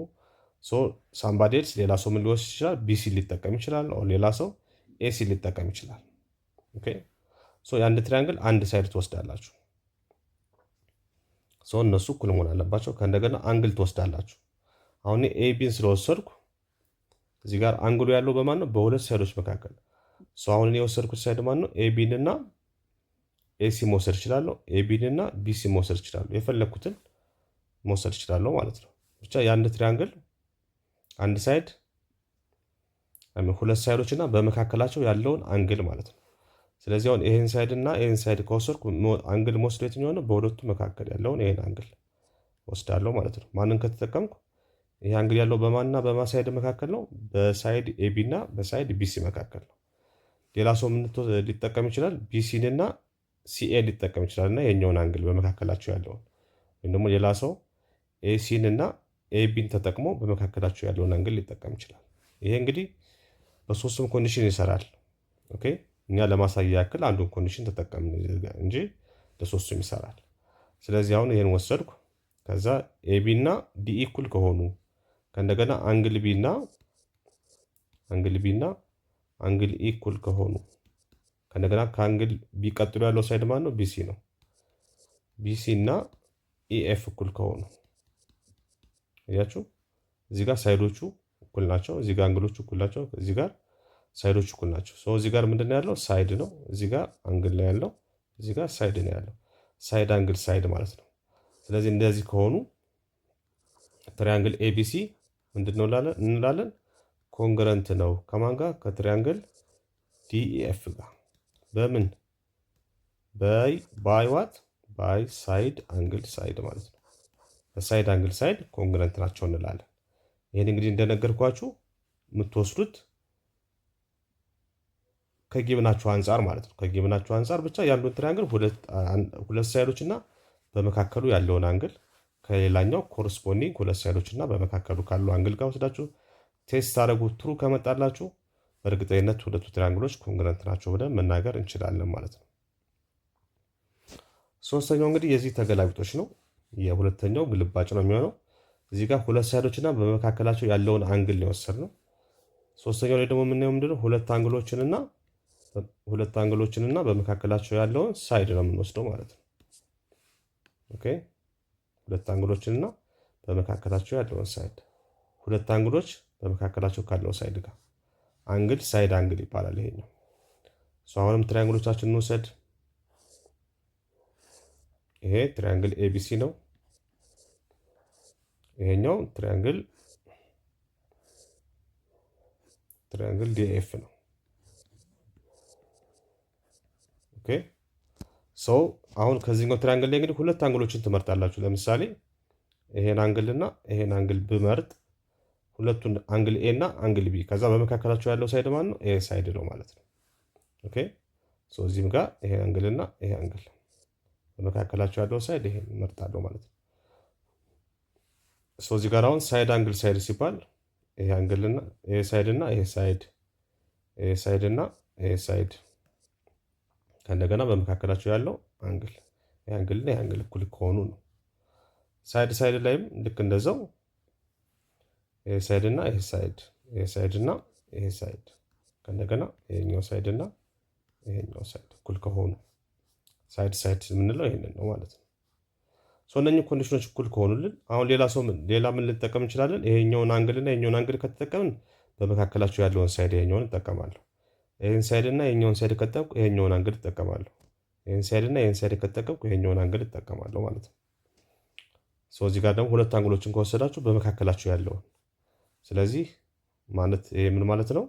ሳምባዲ ኤልስ ሌላ ሰው ምን ሊወስድ ይችላል? ቢሲ ሊጠቀም ይችላል። ሌላ ሰው ኤሲ ሊጠቀም ይችላል። ኦኬ የአንድ ትሪያንግል አንድ ሳይድ ትወስዳላችሁ። እነሱ እኩል መሆን አለባቸው። ከእንደገና አንግል ትወስዳላችሁ። አሁን ኤቢን ስለወሰድኩ እዚህ ጋር አንግሉ ያለው በማን ነው? በሁለት ሳይዶች መካከል። አሁን እኔ የወሰድኩት ሳይድ ማን ነው? ኤቢን እና ኤሲ መውሰድ እችላለሁ። ኤቢን እና ቢሲ መውሰድ እችላለሁ። የፈለግኩትን መውሰድ እችላለሁ ማለት ነው። ብቻ የአንድ ትሪያንግል አንድ ሳይድ ሁለት ሳይዶች እና በመካከላቸው ያለውን አንግል ማለት ነው። ስለዚህ አሁን ይሄን ሳይድ እና ይሄን ሳይድ ከወሰድኩ አንግል መወስደው የትኛው ነው? በሁለቱ መካከል ያለውን ይሄን አንግል ወስዳለሁ ማለት ነው። ማንን ከተጠቀምኩ? ይሄ አንግል ያለው በማንና በማሳይድ መካከል ነው? በሳይድ ኤቢ እና በሳይድ ቢሲ መካከል ነው። ሌላ ሰው ምን ሊጠቀም ይችላል? ቢሲን እና ሲኤ ሊጠቀም ይችላል እና የኛውን አንግል በመካከላቸው ያለውን፣ ወይም ደግሞ ሌላ ሰው ኤሲን እና ኤቢን ተጠቅሞ በመካከላቸው ያለውን አንግል ሊጠቀም ይችላል። ይሄ እንግዲህ በሶስቱም ኮንዲሽን ይሰራል። ኦኬ እኛ ለማሳያ ያክል አንዱን ኮንዲሽን ተጠቀምን እንጂ ለሶስቱም ይሰራል። ስለዚህ አሁን ይሄን ወሰድኩ። ከዛ ኤቢ እና ዲኢ እኩል ከሆኑ ከእንደገና አንግል ቢ እና አንግል ኢ እኩል ከሆኑ ከእንደገና ከአንግል ቢ ቀጥሎ ያለው ሳይድ ማን ነው? ቢሲ ነው። ቢሲ እና ኢኤፍ እኩል ከሆኑ እያችሁ እዚህ ጋር ሳይዶቹ እኩል ናቸው። እዚህ ጋር አንግሎቹ እኩል ናቸው። እዚህ ጋር ሳይዶቹ እኩል ናቸው። እዚህ ጋር ምንድን ነው ያለው? ሳይድ ነው። እዚህ ጋር አንግል ነው ያለው። እዚህ ጋር ሳይድ ነው ያለው። ሳይድ አንግል ሳይድ ማለት ነው። ስለዚህ እንደዚህ ከሆኑ ትሪያንግል ኤቢሲ ምንድን ነው እንላለን? ኮንግረንት ነው። ከማን ጋር? ከትሪያንግል ዲኢኤፍ ጋር። በምን? ባይ ዋት? ባይ ሳይድ አንግል ሳይድ ማለት ነው። በሳይድ አንግል ሳይድ ኮንግረንት ናቸው እንላለን። ይህን እንግዲህ እንደነገርኳችሁ የምትወስዱት ከጊብናችሁ አንጻር ማለት ነው። ከጊብናችሁ አንጻር ብቻ ያሉን ትሪያንግል ሁለት ሳይዶች እና በመካከሉ ያለውን አንግል ከሌላኛው ኮረስፖንዲንግ ሁለት ሳይዶች እና በመካከሉ ካሉ አንግል ጋር ወስዳችሁ ቴስት አድርጉ። ትሩ ከመጣላችሁ በእርግጠኝነት ሁለቱ ትሪያንግሎች ኮንግረንት ናቸው ብለን መናገር እንችላለን ማለት ነው። ሶስተኛው እንግዲህ የዚህ ተገላቢጦች ነው። የሁለተኛው ግልባጭ ነው የሚሆነው። እዚህ ጋር ሁለት ሳይዶች እና በመካከላቸው ያለውን አንግል ነው የወሰድነው። ሶስተኛው ላይ ደግሞ የምናየው ምንድነው? ሁለት አንግሎችንና በመካከላቸው ያለውን ሳይድ ነው የምንወስደው ማለት ነው። ኦኬ ሁለት አንግሎችንና በመካከላቸው ያለውን ሳይድ፣ ሁለት አንግሎች በመካከላቸው ካለው ሳይድ ጋር አንግል ሳይድ አንግል ይባላል ይሄኛው። አሁንም ትሪያንግሎቻችንን እንውሰድ። ይሄ ትሪያንግል ኤቢሲ ነው። ይሄኛው ትሪያንግል ትሪያንግል ዲኤፍ ነው። ኦኬ ሶ አሁን ከዚህኛው ትሪያንግል ላይ እንግዲህ ሁለት አንግሎችን ትመርጣላችሁ። ለምሳሌ ይሄን አንግል እና ይሄን አንግል ብመርጥ ሁለቱን አንግል ኤ እና አንግል ቢ ከዛ በመካከላቸው ያለው ሳይድ ማን ነው? ኤ ሳይድ ነው ማለት ነው። ኦኬ ሶ እዚህም ጋር ይሄ አንግል እና ይሄ አንግል በመካከላቸው ያለው ሳይድ ይሄን እመርጣለሁ ማለት ነው። ሶ እዚህ ጋር አሁን ሳይድ አንግል ሳይድ ሲባል ይሄ አንግል እና ይሄ ሳይድ እና ይሄ ሳይድ እና ይሄ ሳይድ ከእንደገና በመካከላቸው ያለው አንግል ይሄ አንግል እና ይሄ አንግል እኩል ከሆኑ ነው። ሳይድ ላይም ልክ እንደዛው ይሄ ሳይድ እና ይሄ ሳይድ እና ይሄ ሳይድ ከእንደገና ይሄኛው ሳይድ እና ይሄኛው ሳይድ እኩል ከሆኑ ሳይድ የምንለው ይሄንን ነው ማለት ነው። ሶ እነኚህ ኮንዲሽኖች እኩል ከሆኑልን አሁን ሌላ ምን ልንጠቀም እንችላለን? ይሄኛውን አንግል እና ይሄኛውን አንግል ከተጠቀምን በመካከላቸው ያለውን ሳይድ ይሄኛውን እጠቀማለሁ። ይሄን ሳይድ እና ይሄኛውን ሳይድ ከተጠቀምኩ ይሄኛውን አንግል እጠቀማለሁ። ይሄን ሳይድ እና ይሄን ሳይድ ከተጠቀምኩ ይሄኛውን አንግል እጠቀማለሁ ማለት ነው። ሶ እዚህ ጋር ደግሞ ሁለት አንግሎችን ከወሰዳችሁ በመካከላቸው ያለውን ስለዚህ ማለት ይሄ ምን ማለት ነው?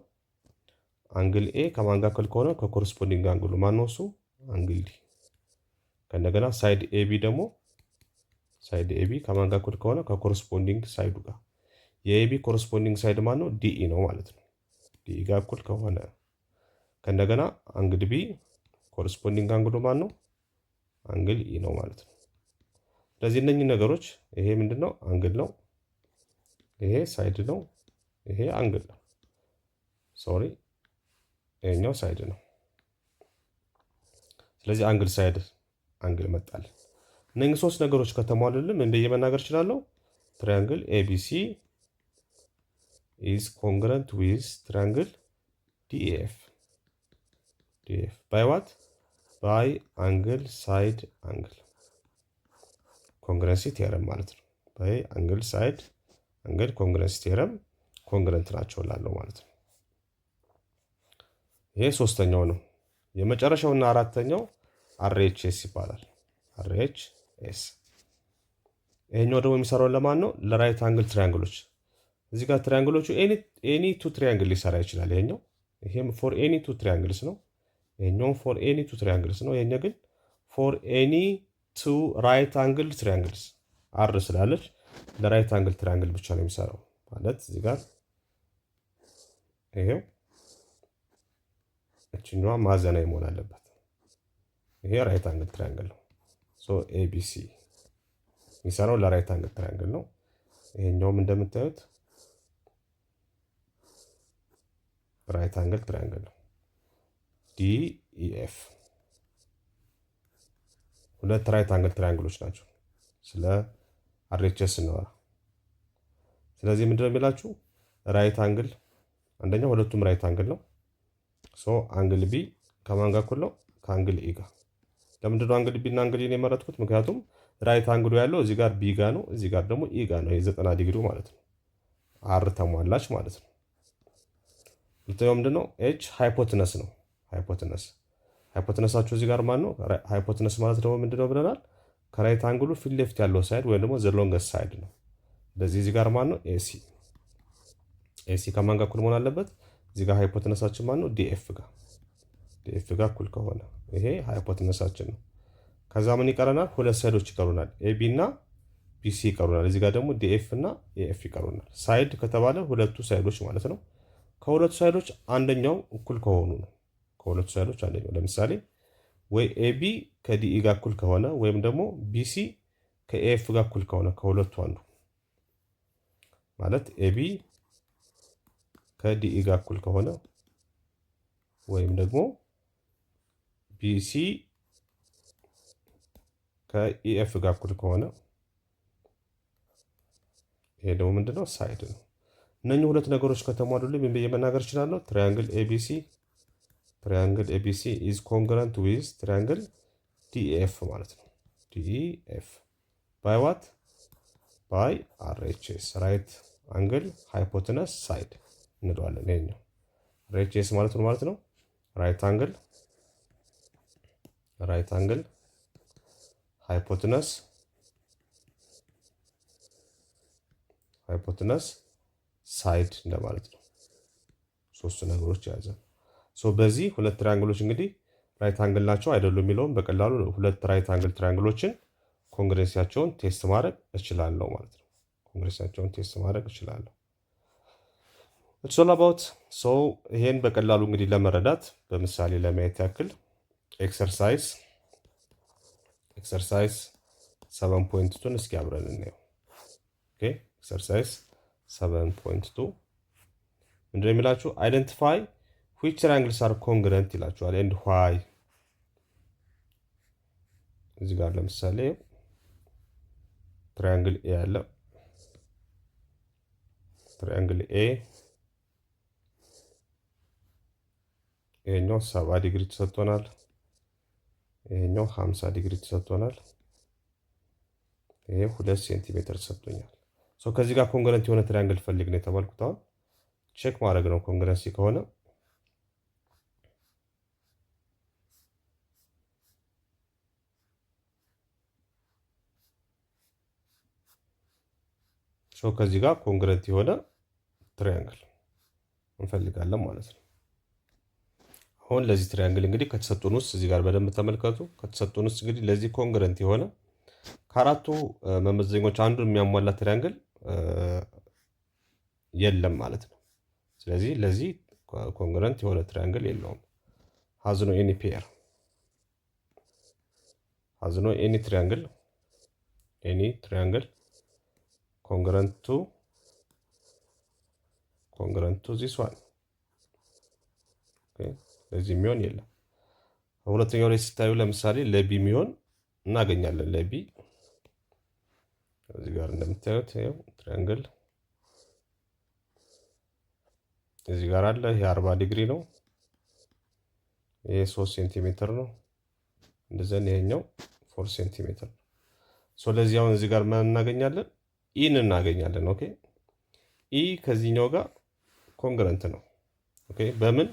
አንግል ኤ ከማን ጋር እኩል ከሆነ ከኮረስፖንዲንግ አንግሉ ማን ነው? እሱ አንግል ዲ። ከእንደገና ሳይድ ኤቢ ደግሞ ሳይድ ኤቢ ከማን ጋር እኩል ከሆነ ከኮረስፖንዲንግ ሳይዱ ጋር የኤቢ ኮረስፖንዲንግ ሳይድ ማን ነው? ዲኢ ነው ማለት ነው። ዲኢ ጋር እኩል ከሆነ ከእንደገና አንግል ቢ ኮረስፖንዲንግ አንግሉ ማን ነው? አንግል ኢ ነው ማለት ነው። ስለዚህ እነኚህ ነገሮች ይሄ ምንድን ነው? አንግል ነው። ይሄ ሳይድ ነው። ይሄ አንግል ነው። ሶሪ ይሄኛው ሳይድ ነው። ስለዚህ አንግል ሳይድ አንግል መጣልን። እነኚህ ሶስት ነገሮች ከተሟሉልን ምን ብዬ መናገር እችላለሁ? ትሪያንግል ኤቢሲ ኢዝ ኮንግረንት ዊዝ ትሪያንግል ዲኤፍ ባይ ዋት? ባይ አንግል ሳይድ አንግል ኮንግረንሲ ቴረም ማለት ነው። ባይ አንግል ሳይድ አንግል ኮንግረንሲ ቴረም ኮንግረንት ናቸው ላለው ማለት ነው። ይሄ ሶስተኛው ነው። የመጨረሻውና አራተኛው አርኤችኤስ ይባላል። አርኤችኤስ ይሄኛው ደግሞ የሚሰራው ለማን ነው? ለራይት አንግል ትሪያንግሎች። እዚህ ጋር ትሪያንግሎቹ ኤኒ ቱ ትሪያንግል ሊሰራ ይችላል። ይሄም ፎር ኤኒ ቱ ትሪያንግልስ ነው። ይሄኛውም ፎር ኤኒ ቱ ትሪያንግልስ ነው። ይሄኛው ግን ፎር ኤኒ ቱ ራይት አንግል ትሪያንግልስ አር ስላለች ለራይት አንግል ትሪያንግል ብቻ ነው የሚሰራው ማለት እዚህ ጋር ይሄው እችኛዋ ማዕዘናዊ መሆን አለበት። ይሄ ራይት አንግል ትሪያንግል ነው። ሶ ኤቢሲ የሚሰራው ለራይት አንግል ትሪያንግል ነው። ይሄኛውም እንደምታዩት ራይት አንግል ትሪያንግል ነው። ዲኢኤፍ ሁለት ራይት አንግል ትሪያንግሎች ናቸው ስለ አርኤችኤስ ስናወራ። ስለዚህ ምንድነው የሚላችሁ? ራይት አንግል አንደኛው ሁለቱም ራይት አንግል ነው። ሶ አንግል ቢ ከማን ጋር እኩል ነው? ከአንግል ኢ ጋር። ለምንድነው አንግል ቢ እና አንግል ኢን የመረጥኩት? ምክንያቱም ራይት አንግሉ ያለው እዚህ ጋር ቢ ጋር ነው፣ እዚህ ጋር ደግሞ ኢ ጋር ነው። የ90 ዲግሪ ማለት ነው። አር ተሟላች ማለት ነው። ሁለተኛው ምንድነው? ኤች ሃይፖትነስ ነው። ሃይፖትነሳችሁ እዚህ ጋር ማን ነው? ሃይፖትነስ ማለት ደግሞ ምንድነው ብለናል? ከራይት አንግሉ ፊት ለፊት ያለው ሳይድ ወይም ደግሞ ዘ ሎንገስት ሳይድ ነው። ስለዚህ እዚህ ጋር ማን ነው? ኤሲ ከማን ጋር እኩል መሆን አለበት? እዚህ ጋር ሃይፖትነሳችን ማን ነው? ዲኤፍ ጋር እኩል ከሆነ ይሄ ሃይፖትነሳችን ነው። ከዛ ምን ይቀረናል? ሁለት ሳይዶች ይቀሩናል። ኤቢ እና ቢሲ ይቀሩናል። እዚህ ጋር ደግሞ ዲኤፍ እና ኤኤፍ ይቀሩናል። ሳይድ ከተባለ ሁለቱ ሳይዶች ማለት ነው። ከሁለቱ ሳይዶች አንደኛው እኩል ከሆኑ ነው። ከሁለቱ ሳይዶች አንደኛው ለምሳሌ ወይ ኤቢ ከዲኢ ጋር እኩል ከሆነ ወይም ደግሞ ቢሲ ከኤኤፍ ጋር እኩል ከሆነ ከሁለቱ አንዱ ማለት ኤቢ ከዲኢ ጋር እኩል ከሆነ ወይም ደግሞ ቢሲ ከኢኤፍ ጋር እኩል ከሆነ ይሄ ደግሞ ምንድነው? ሳይድ ነው። እነኚህ ሁለት ነገሮች ከተሟሉልኝ ምን ብዬ መናገር እችላለሁ? ትሪያንግል ኤቢሲ ኢዝ ኮንግረንት ዊዝ ትሪያንግል ዲኤፍ ማለት ነው። ዲኤፍ ባይ ዋት? ባይ አርኤችኤስ ራይት አንግል ሃይፖትነስ ሳይድ እንለዋለን። ይሄኛው አርኤችኤስ ማለት ነው ማለት ነው ራይት አንግል ሃይፖትነስ ሳይድ እንደማለት ነው። ሶስቱ ነገሮች የያዘ ነው። በዚህ ሁለት ትራያንግሎች እንግዲህ ራይት አንግል ናቸው አይደሉም የሚለውን በቀላሉ ሁለት ራይት አንግል ትራያንግሎችን ኮንግረንሲያቸውን ቴስት ማድረግ እችላለሁ ማለት ነው። ኮንግረንሲያቸውን ቴስት ማድረግ እችላለሁ። ኢትስ ኦል አባውት ይሄን በቀላሉ እንግዲህ ለመረዳት በምሳሌ ለማየት ያክል ኤክሰርሳይዝ 7.2 እስኪ አብረን እናየው። ኦኬ ኤክሰርሳይዝ 7.2 ምንድነው የሚላችሁ? አይደንቲፋይ which triangles are congruent ይላችኋል and why። እዚህ ጋር ለምሳሌ ትራያንግል ኤ አለ። ትራያንግል ኤ ይሄኛው 70 ዲግሪ ተሰጥቶናል። ይሄኛው 50 ዲግሪ ተሰጥቶናል። ይሄ 2 ሴንቲሜትር ተሰጥቶኛል። ከዚህ ጋር ኮንግረንት የሆነ ትራያንግል ፈልግ ነው የተባልኩት። አሁን ቼክ ማድረግ ነው ኮንግረንሲ ከሆነ ከዚህ ጋር ኮንግረንት የሆነ ትራያንግል እንፈልጋለን ማለት ነው። አሁን ለዚህ ትራያንግል እንግዲህ ከተሰጡን ውስጥ እዚህ ጋር በደንብ ተመልከቱ። ከተሰጡን ውስጥ እንግዲህ ለዚህ ኮንግረንት የሆነ ከአራቱ መመዘኛዎች አንዱን የሚያሟላ ትራያንግል የለም ማለት ነው። ስለዚህ ለዚህ ኮንግረንት የሆነ ትራያንግል የለውም። has no any pair has no any triangle congruent to this one። ለዚህ የሚሆን የለም። ሁለተኛው ላይ ስታዩ ለምሳሌ ለቢ የሚሆን እናገኛለን። ለቢ እዚህ ጋር እንደምታዩት ይሄው ትራያንግል እዚህ ጋር አለ። ይሄ 40 ዲግሪ ነው። ይሄ 3 ሴንቲሜትር ነው። እንደዘን ይሄኛው 4 ሴንቲሜትር ነው። ለዚህ አሁን እዚህ ጋር ምን እናገኛለን? ኢን እናገኛለን። ኦኬ ኢ ከዚህኛው ጋር ኮንግረንት ነው። ኦኬ በምን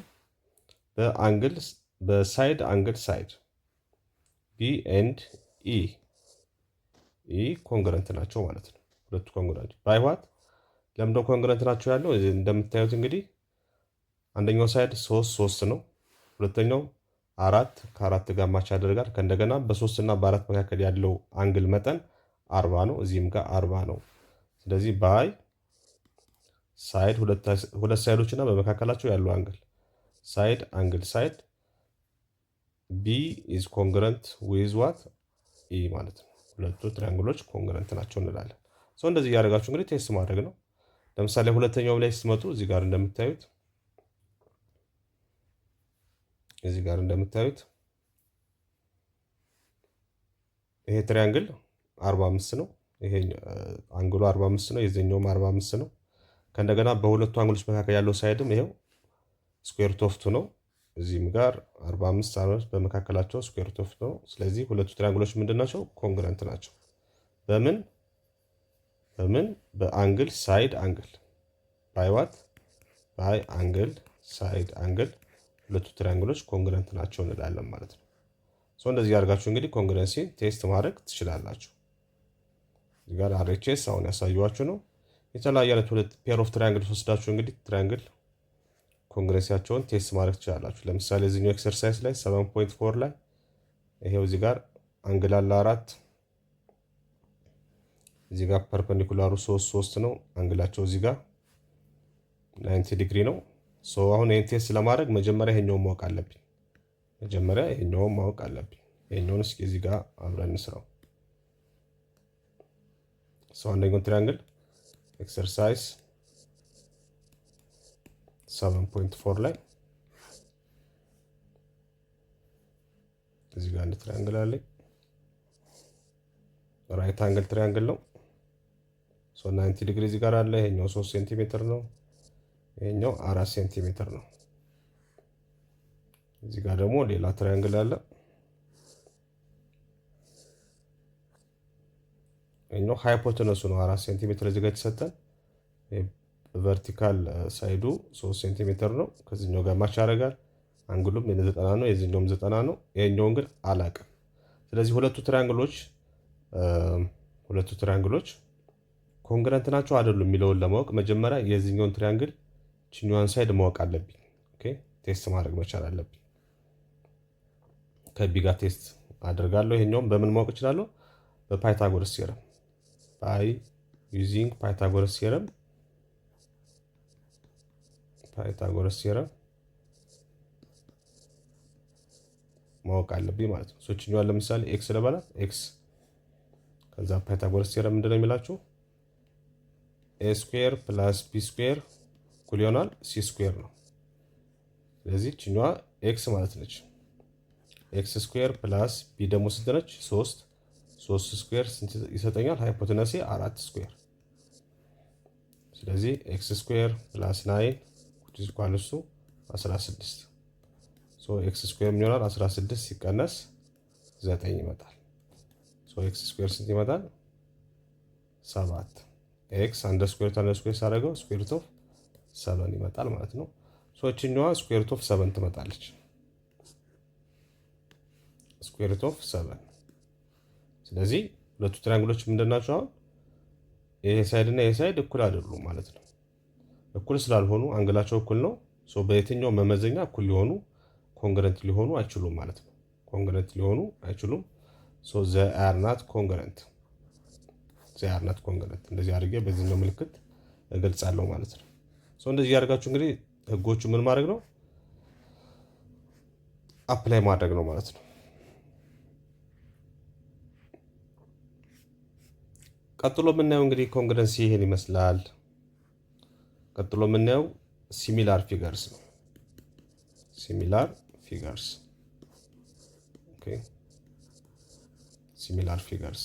በአንግል በሳይድ አንግል ሳይድ ቢ ኤንድ ኢ ኮንግረንት ናቸው ማለት ነው። ሁለቱ ኮንግረንት ባይዋት ለምንድነው ኮንግረንት ናቸው ያለው? እንደምታዩት እንግዲህ አንደኛው ሳይድ 3 ነው። ሁለተኛው 4 ከ4 ጋር ማች ያደርጋል። ከእንደገና በ3 እና በ4 መካከል ያለው አንግል መጠን 40 ነው። እዚህም ጋር 40 ነው። ስለዚህ ባይ ሳይድ ሁለት ሳይዶች እና በመካከላቸው ያለው አንግል ሳይድ አንግል ሳይድ ቢ ኢዝ ኮንግረንት ዊዝ ዋት ኢ ማለት ነው። ሁለቱ ትሪያንግሎች ኮንግረንት ናቸው እንላለን። እንደዚህ እያደረጋችሁ እንግዲህ ቴስት ማድረግ ነው። ለምሳሌ ሁለተኛው ላይ ስትመጡ እዚህ ጋር እንደምታዩት ይሄ ትሪያንግል 45 ነው። ይሄ አንግሉ 45 ነው። የዚህኛውም 45 ነው። ከእንደገና በሁለቱ አንግሎች መካከል ያለው ሳይድም ይሄው ስኩዌር ሩት ኦፍ 2 ነው። እዚህም ጋር 45 አመት በመካከላቸው ስኩዌር ሩት ኦፍ 2 ነው። ስለዚህ ሁለቱ ትሪያንግሎች ምንድናቸው? ኮንግረንት ናቸው። በምን በአንግል ሳይድ አንግል ባይ ዋት ባይ አንግል ሳይድ አንግል ሁለቱ ትሪያንግሎች ኮንግረንት ናቸው እንላለን ማለት ነው። እንደዚህ ያደርጋችሁ እንግዲህ ኮንግረንሲ ቴስት ማድረግ ትችላላችሁ። እዚህ ጋር አርኤችኤስ አሁን ያሳዩዋችሁ ነው። የተለያየ አይነት ሁለት ፔር ኦፍ ትራያንግል ወስዳችሁ እንግዲህ ትራያንግል ኮንግረንሲያቸውን ቴስት ማድረግ ትችላላችሁ። ለምሳሌ እዚህኛው ኤክሰርሳይዝ ላይ 7.4 ላይ ይሄው እዚህ ጋር አንግል አለ 4 እዚህ ጋር ፐርፔንዲኩላሩ 3 ነው። አንግላቸው እዚህ ጋር 90 ዲግሪ ነው። አሁን ይሄን ቴስት ለማድረግ መጀመሪያ ይሄኛውን ማወቅ አለብኝ። ይሄኛውን እስኪ እዚህ ጋር አብረን እንስራው። አንደኛው ትሪያንግል ኤክሰርሳይዝ 7.4 ላይ እዚህ ጋር አንድ ትሪያንግል አለኝ። ራይት አንግል ትሪያንግል ነው። 90 ዲግሪ እዚህ ጋር አለ። ይሄኛው 3 ሴንቲሜትር ነው። ይሄኛው 4 ሴንቲሜትር ነው። እዚህ ጋር ደግሞ ሌላ ትሪያንግል አለ። ይሄኛው ሃይፖቴነሱ ነው 4 ሴንቲሜትር እዚህ ጋር የተሰጠን። ቨርቲካል ሳይዱ 3 ሴንቲሜትር ነው። ከዚህኛው ጋር ማች ያደርጋል። አንግሉም 90 ነው። የዚህኛውም 90 ነው። ይሄኛውን ግን አላውቅም። ስለዚህ ሁለቱ ትሪያንግሎች ኮንግረንት ናቸው አይደሉም የሚለውን ለማወቅ መጀመሪያ የዚህኛውን ትሪያንግል ችኛዋን ሳይድ ማወቅ አለብኝ። ኦኬ ቴስት ማድረግ መቻል አለብኝ። ከቢ ጋር ቴስት አድርጋለሁ። ይሄኛውም በምን ማወቅ እችላለሁ? በፓይታጎረስ ቲዮረም ባይ ዩዚንግ ፓይታጎረስ ቲዮረም ማወቅ አለብኝ ማለት ነው። ሶችኛዋን ለምሳሌ ኤክስ ለባላት ኤክስ ከዛ ፓይታጎረስ ቲዮረም ምንድነው የሚላችሁ? ኤ ስኩዌር ፕላስ ቢ ስኩዌር እኩል ይሆናል ሲ ስኩዌር ነው። ስለዚህ ችኛዋ ኤክስ ማለት ነች። ኤክስ ስኩዌር ፕላስ ቢ ደግሞ ስንት ነች? 3 ስኩዌር ስንት ይሰጠኛል? ሃይፖቴነሲ 4 ስኩዌር። ስለዚህ ኤክስ ስኩዌር ፕላስ 9 ኢኳል ቱ 16። ሶ ኤክስ ስኩዌር ምን ይሆናል? 16 ሲቀነስ 9 ይመጣል። ሶ ኤክስ ስኩዌር ስንት ይመጣል? 7። ኤክስ አንደር ስኩዌር ሳደርገው ስኩዌር ሩት ኦፍ 7 ይመጣል ማለት ነው። ሶ እችኛዋ ስኩዌር ሩት ኦፍ 7 ትመጣለች። ስኩዌር ሩት ኦፍ 7። ስለዚህ ሁለቱ ትራያንግሎች ምንድናቸው? አሁን ይሄ ሳይድ እና ይሄ ሳይድ እኩል አይደሉም ማለት ነው። እኩል ስላልሆኑ አንግላቸው እኩል ነው። ሶ በየትኛው መመዘኛ እኩል ሊሆኑ ኮንግረንት ሊሆኑ አይችሉም ማለት ነው። ኮንግረንት ሊሆኑ አይችሉም። ሶ ዘ አር ናት ኮንግረንት እንደዚህ አድርጌ በዚህኛው ምልክት እገልጻለሁ ማለት ነው። ሶ እንደዚህ ያደርጋችሁ እንግዲህ ህጎቹ ምን ማድረግ ነው? አፕላይ ማድረግ ነው ማለት ነው። ቀጥሎ የምናየው እንግዲህ ኮንግረንሲ ይሄን ይመስላል። ቀጥሎ የምናየው ሲሚላር ፊገርስ ነው። ሲሚላር ፊገርስ ኦኬ። ሲሚላር ፊገርስ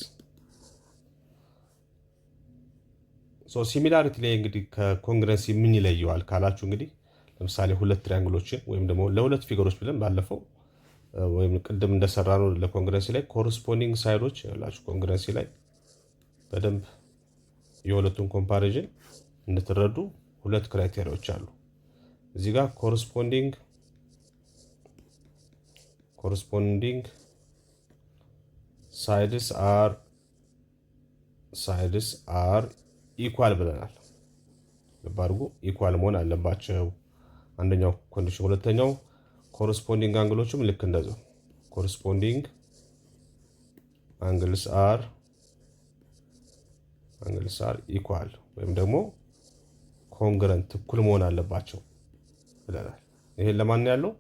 ሶ ሲሚላሪቲ ላይ እንግዲህ ከኮንግረንሲ ምን ይለየዋል ካላችሁ እንግዲህ ለምሳሌ ሁለት ትሪያንግሎችን ወይም ደግሞ ለሁለት ፊገሮች ብለን ባለፈው ወይም ቅድም እንደሰራ ነው ለኮንግረንሲ ላይ ኮረስፖንዲንግ ሳይዶች ያላችሁ ኮንግረንሲ ላይ በደንብ የሁለቱን ኮምፓሪዥን እንድትረዱ ሁለት ክራይቴሪያዎች አሉ። እዚህ ጋር ኮረስፖንዲንግ ሳይድስ አር ኢኳል ብለናል። ልብ አድርጉ፣ ኢኳል መሆን አለባቸው። አንደኛው ኮንዲሽን። ሁለተኛው ኮረስፖንዲንግ አንግሎችም ልክ እንደዛው ኮረስፖንዲንግ አንግልስ አር ኢኳል ወይም ደግሞ ኮንግረንት እኩል መሆን አለባቸው ብለናል። ይሄን ለማን ያለው?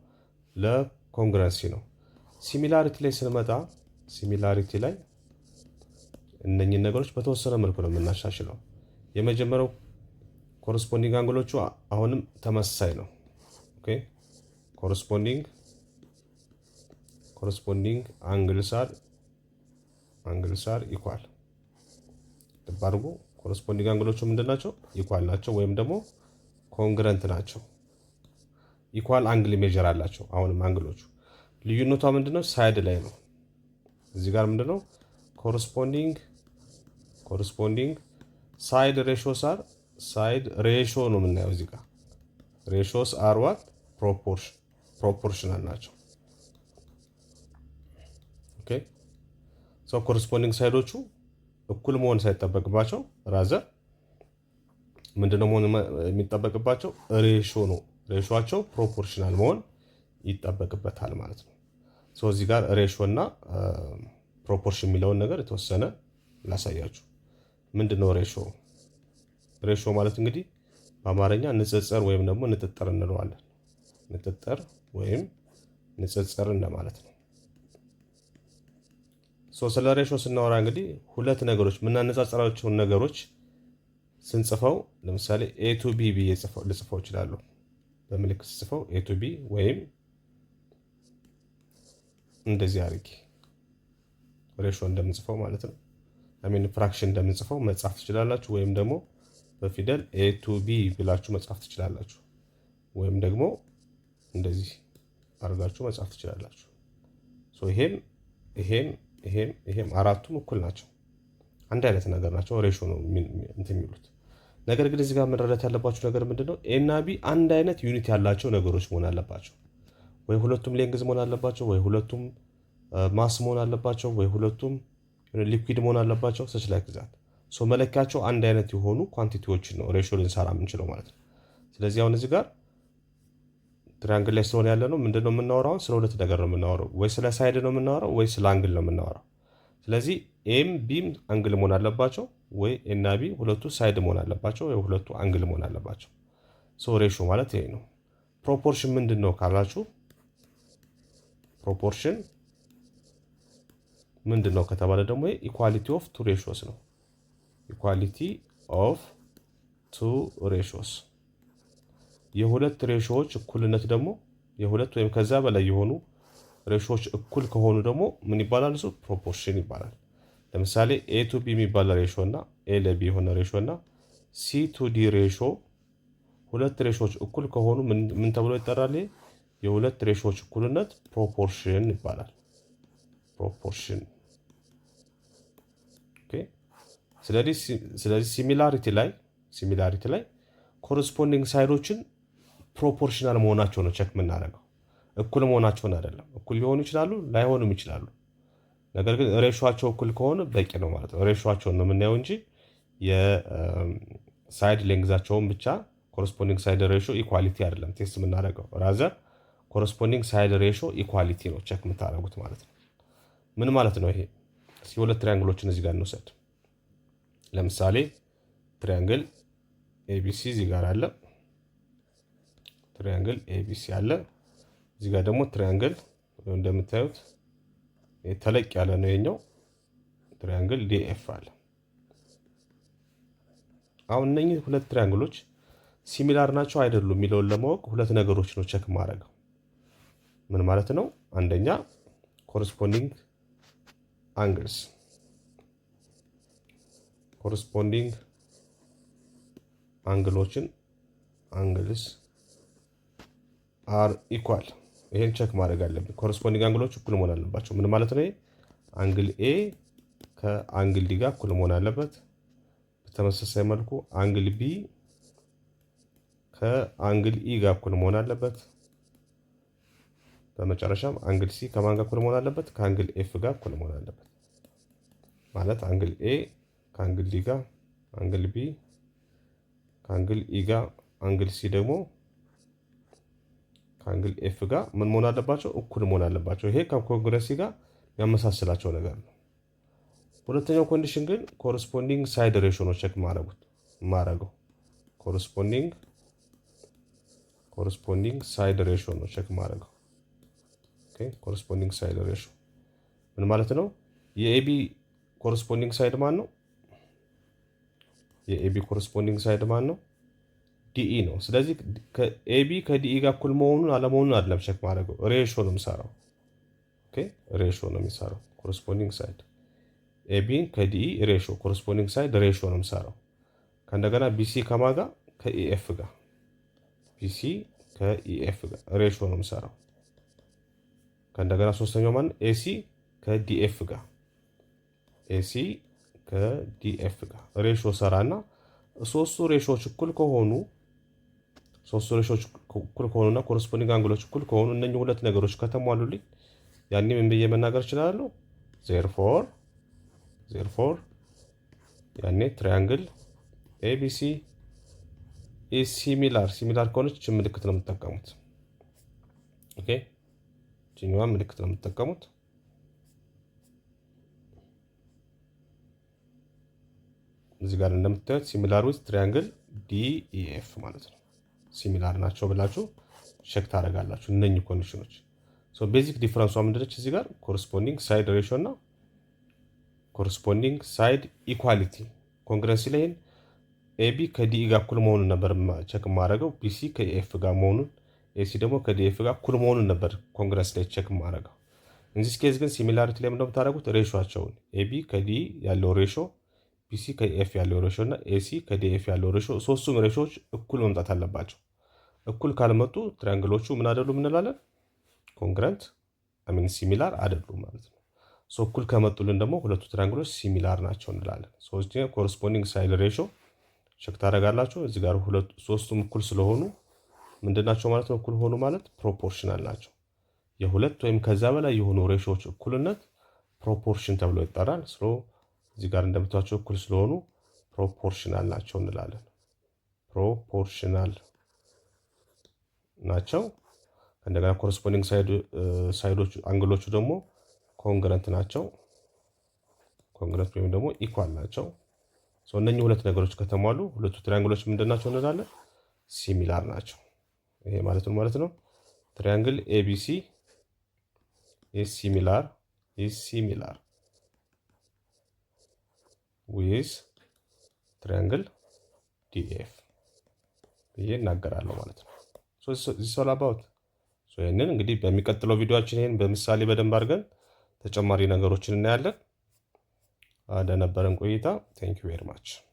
ለኮንግረንሲ ነው። ሲሚላሪቲ ላይ ስንመጣ ሲሚላሪቲ ላይ እነኚህን ነገሮች በተወሰነ መልኩ ነው የምናሻሽለው። የመጀመሪያው ኮረስፖንዲንግ አንግሎቹ አሁንም ተመሳሳይ ነው። ኦኬ ኮረስፖንዲንግ አንግልስ አር ኢኳል። ልብ አድርጉ፣ ኮረስፖንዲንግ አንግሎቹ ምንድን ናቸው? ኢኳል ናቸው ወይም ደግሞ ኮንግረንት ናቸው። ኢኳል አንግል ሜጀር አላቸው። አሁንም አንግሎቹ ልዩነቷ ምንድነው? ሳይድ ላይ ነው። እዚህ ጋር ምንድነው? ኮረስፖንዲንግ ሳይድ ሬሾ ነው የምናየው። እዚህ ጋር ሬሾስ አር ዋት ፕሮፖርሽናል ናቸው። ኦኬ ሶ ኮረስፖንዲንግ ሳይዶቹ እኩል መሆን ሳይጠበቅባቸው ራዘር ምንድነው መሆን የሚጠበቅባቸው? ሬሾ ነው። ሬሾቸው ፕሮፖርሽናል መሆን ይጠበቅበታል ማለት ነው። ሶ እዚህ ጋር ሬሾ እና ፕሮፖርሽን የሚለውን ነገር የተወሰነ ላሳያችሁ። ምንድነው ሬሾ? ሬሾ ማለት እንግዲህ በአማርኛ ንጽጽር ወይም ደግሞ ንጥጥር እንለዋለን። ንጥጥር ወይም ንጽጽር እንደማለት ነው። ሶ ስለ ሬሾ ስናወራ እንግዲህ ሁለት ነገሮች የምናነጻጽራቸውን ነገሮች ስንጽፈው ለምሳሌ ኤ ቱ ቢ ብዬ ልጽፈው እችላለሁ። በምልክት ጽፈው ኤ ቱ ቢ ወይም እንደዚህ አድርጌ ሬሾ እንደምንጽፈው ማለት ነው። አሚን ፍራክሽን እንደምንጽፈው መጻፍ ትችላላችሁ። ወይም ደግሞ በፊደል ኤ ቱ ቢ ብላችሁ መጻፍ ትችላላችሁ። ወይም ደግሞ እንደዚህ አድርጋችሁ መጻፍ ትችላላችሁ። ሶ ይሄም አራቱም እኩል ናቸው። አንድ አይነት ነገር ናቸው። ሬሾ ነው እንትን የሚሉት። ነገር ግን እዚህ ጋር መረዳት ያለባችሁ ነገር ምንድነው? ኤ እና ቢ አንድ አይነት ዩኒት ያላቸው ነገሮች መሆን አለባቸው። ወይ ሁለቱም ሌንግዝ መሆን አለባቸው፣ ወይ ሁለቱም ማስ መሆን አለባቸው፣ ወይ ሁለቱም ሊኩዊድ መሆን አለባቸው። ሰች ላይ ግዛት ሶ መለኪያቸው አንድ አይነት የሆኑ ኳንቲቲዎችን ነው ሬሾ ልንሰራ የምንችለው ማለት ነው። ስለዚህ አሁን እዚህ ጋር ትሪያንግል ላይ ስለሆነ ያለ ነው ምንድነው የምናወራው? ስለ ሁለት ነገር ነው የምናወራው። ወይ ስለ ሳይድ ነው የምናወራው ወይ ስለ አንግል ነው የምናወራው። ስለዚህ ኤም ቢም አንግል መሆን አለባቸው፣ ወይ ኤ እና ቢ ሁለቱ ሳይድ መሆን አለባቸው፣ ወይ ሁለቱ አንግል መሆን አለባቸው። ሶ ሬሾ ማለት ይሄ ነው። ፕሮፖርሽን ምንድን ነው ካላችሁ፣ ፕሮፖርሽን ምንድን ነው ከተባለ ደግሞ ኢኳሊቲ ኦፍ ቱ ሬሾስ ነው። ኢኳሊቲ ኦፍ ቱ ሬሾስ፣ የሁለት ሬሾዎች እኩልነት ደግሞ የሁለት ወይም ከዛ በላይ የሆኑ ሬሾዎች እኩል ከሆኑ ደግሞ ምን ይባላል? እሱ ፕሮፖርሽን ይባላል። ለምሳሌ ኤ ቱ ቢ የሚባል ሬሾ እና ኤ ለቢ የሆነ ሬሾ እና ሲ ቱ ዲ ሬሾ፣ ሁለት ሬሾዎች እኩል ከሆኑ ምን ተብሎ ይጠራል? የሁለት ሬሾዎች እኩልነት ፕሮፖርሽን ይባላል። ፕሮፖርሽን። ኦኬ። ስለዚህ ሲሚላሪቲ ላይ ኮረስፖንዲንግ ሳይዶችን ፕሮፖርሽናል መሆናቸው ነው ቸክ የምናደርገው። እኩል መሆናቸውን አይደለም። እኩል ሊሆኑ ይችላሉ፣ ላይሆኑም ይችላሉ። ነገር ግን ሬሾቸው እኩል ከሆነ በቂ ነው ማለት ነው። ሬሾቸውን ነው የምናየው እንጂ የሳይድ ሌንግዛቸውን ብቻ ኮረስፖንዲንግ ሳይድ ሬሾ ኢኳሊቲ አይደለም ቴስት የምናደርገው። ራዘር ኮረስፖንዲንግ ሳይድ ሬሾ ኢኳሊቲ ነው ቸክ የምታደርጉት ማለት ነው። ምን ማለት ነው ይሄ? እስኪ ሁለት ትሪያንግሎችን እዚህ ጋር እንውሰድ። ለምሳሌ ትሪያንግል ኤቢሲ እዚህ ጋር አለ። ትሪያንግል ኤቢሲ አለ። እዚህ ጋር ደግሞ ትሪያንግል እንደምታዩት ተለቅ ያለ ነው የኛው ትሪያንግል ዲኤፍ አለ። አሁን እነኚህ ሁለት ትሪያንግሎች ሲሚላር ናቸው አይደሉም የሚለውን ለማወቅ ሁለት ነገሮች ነው ቸክ ማድረገው። ምን ማለት ነው? አንደኛ ኮረስፖንዲንግ አንግልስ፣ ኮረስፖንዲንግ አንግልስ አር ኢኳል። ይሄን ቸክ ማድረግ አለብን። ኮረስፖንዲንግ አንግሎች እኩል መሆን አለባቸው። ምን ማለት ነው? አንግል ኤ ከአንግል ዲ ጋር እኩል መሆን አለበት። በተመሳሳይ መልኩ አንግል ቢ ከአንግል ኢ ጋር እኩል መሆን አለበት። በመጨረሻም አንግል ሲ ከማን ጋር እኩል መሆን አለበት? ከአንግል ኤፍ ጋር እኩል መሆን አለበት። ማለት አንግል ኤ ከአንግል ዲ ጋር፣ አንግል ቢ ከአንግል ኢ ጋር፣ አንግል ሲ ደግሞ ከአንግል ኤፍ ጋር ምን መሆን አለባቸው? እኩል መሆን አለባቸው። ይሄ ከኮንግረሲ ጋር የሚያመሳስላቸው ነገር ነው። ሁለተኛው ኮንዲሽን ግን ኮረስፖንዲንግ ሳይድ ሬሾ ነው ቼክ ማረገው። ኮረስፖንዲንግ ሳይድ ሬሾ ነው ቼክ ማረገው። ኦኬ። ኮረስፖንዲንግ ሳይድ ሬሾ ምን ማለት ነው? የኤቢ ኮረስፖንዲንግ ሳይድ ማን ነው? የኤቢ ኮረስፖንዲንግ ሳይድ ማን ነው? ዲኢ ነው። ስለዚህ ኤቢ ከዲኢ ጋር እኩል መሆኑን አለመሆኑን አይደለም ቼክ ማድረገው፣ ሬሾ ነው የሚሰራው። ኦኬ። ሬሾ ነው የሚሰራው ኮረስፖንዲንግ ሳይድ ኤቢን ከዲኢ ሬሾ፣ ኮረስፖንዲንግ ሳይድ ሬሾ ነው የሚሰራው። ከእንደገና ቢሲ ከማን ጋር? ከኢኤፍ ጋር፣ ቢሲ ከኢኤፍ ጋር ሬሾ ነው የሚሰራው። ከእንደገና ሶስተኛው ማን? ኤሲ ከዲኤፍ ጋር፣ ኤሲ ከዲኤፍ ጋር ሬሾ ሰራና ሶስቱ ሬሾች እኩል ከሆኑና ኮረስፖንዲንግ አንግሎች እኩል ከሆኑ እነኚህ ሁለት ነገሮች ከተሟሉልኝ ያኔ ምን ብዬ መናገር እችላለሁ? ዜርፎር ያኔ ትሪያንግል ኤቢሲ ኢዝ ሲሚላር ከሆነች ምልክት ነው የምትጠቀሙት። ኦኬ፣ ጂኒዋ ምልክት ነው የምትጠቀሙት። እዚህ ጋር እንደምታዩት ሲሚላር ዊዝ ትሪያንግል ዲኢኤፍ ማለት ነው። ሲሚላር ናቸው ብላችሁ ቼክ ታደርጋላችሁ እነኚህ ኮንዲሽኖች። ሶ ቤዚክ ዲፈረንሷ ምንድነች? እዚህ ጋር ኮረስፖንዲንግ ሳይድ ሬሾ እና ኮረስፖንዲንግ ሳይድ ኢኳሊቲ ኮንግረንሲ ላይ ኤቢ ከዲኢ ጋር እኩል መሆኑን ነበር ቼክ የማደርገው። ቢሲ ከኤፍ ጋር መሆኑን፣ ኤሲ ደግሞ ከዲኤፍ ጋር እኩል መሆኑን ነበር ኮንግረንስ ላይ ቼክ የማደርገው። እንዚስ ኬዝ ግን ሲሚላሪቲ ላይ ምንድነው የምታደርጉት? ሬሾቸውን ኤቢ ከዲኢ ያለው ሬሾ፣ ቢሲ ከኤፍ ያለው ሬሾ እና ኤሲ ከዲኤፍ ያለው ሬሾ፣ ሶስቱም ሬሾዎች እኩል መምጣት አለባቸው። እኩል ካልመጡ ትሪያንግሎቹ ምን አይደሉም እንላለን? ኮንግረንት ሲሚላር አይደሉም ማለት ነው። ሶ እኩል ከመጡልን ደግሞ ሁለቱ ትሪያንግሎች ሲሚላር ናቸው እንላለን። ሶስተኛ ኮረስፖንዲንግ ሳይድ ሬሾ ቼክ ታደርጋላችሁ። እዚህ ጋር ሶስቱም እኩል ስለሆኑ ምንድናቸው ማለት ነው? እኩል ሆኑ ማለት ፕሮፖርሽናል ናቸው። የሁለት ወይም ከዛ በላይ የሆኑ ሬሾዎች እኩልነት ፕሮፖርሽን ተብሎ ይጠራል። እዚህ ጋር እንደምታዩቸው እኩል ስለሆኑ ፕሮፖርሽናል ናቸው እንላለን። ፕሮፖርሽናል ናቸው። እንደገና ኮረስፖንዲንግ ሳይዶች አንግሎቹ ደግሞ ኮንግረንት ናቸው። ኮንግረንት ወይም ደግሞ ኢኳል ናቸው። እነኚህ ሁለት ነገሮች ከተሟሉ ሁለቱ ትሪያንግሎች ምንድን ናቸው እንላለን? ሲሚላር ናቸው። ይሄ ማለት ነው ትሪያንግል ኤቢሲ is similar with triangle DF ይሄ እናገራለሁ ማለት ነው። this all about ይህንን እንግዲህ በሚቀጥለው ቪዲዮአችን ይሄን በምሳሌ በደንብ አድርገን ተጨማሪ ነገሮችን እናያለን። ለነበረን ቆይታ thank you very much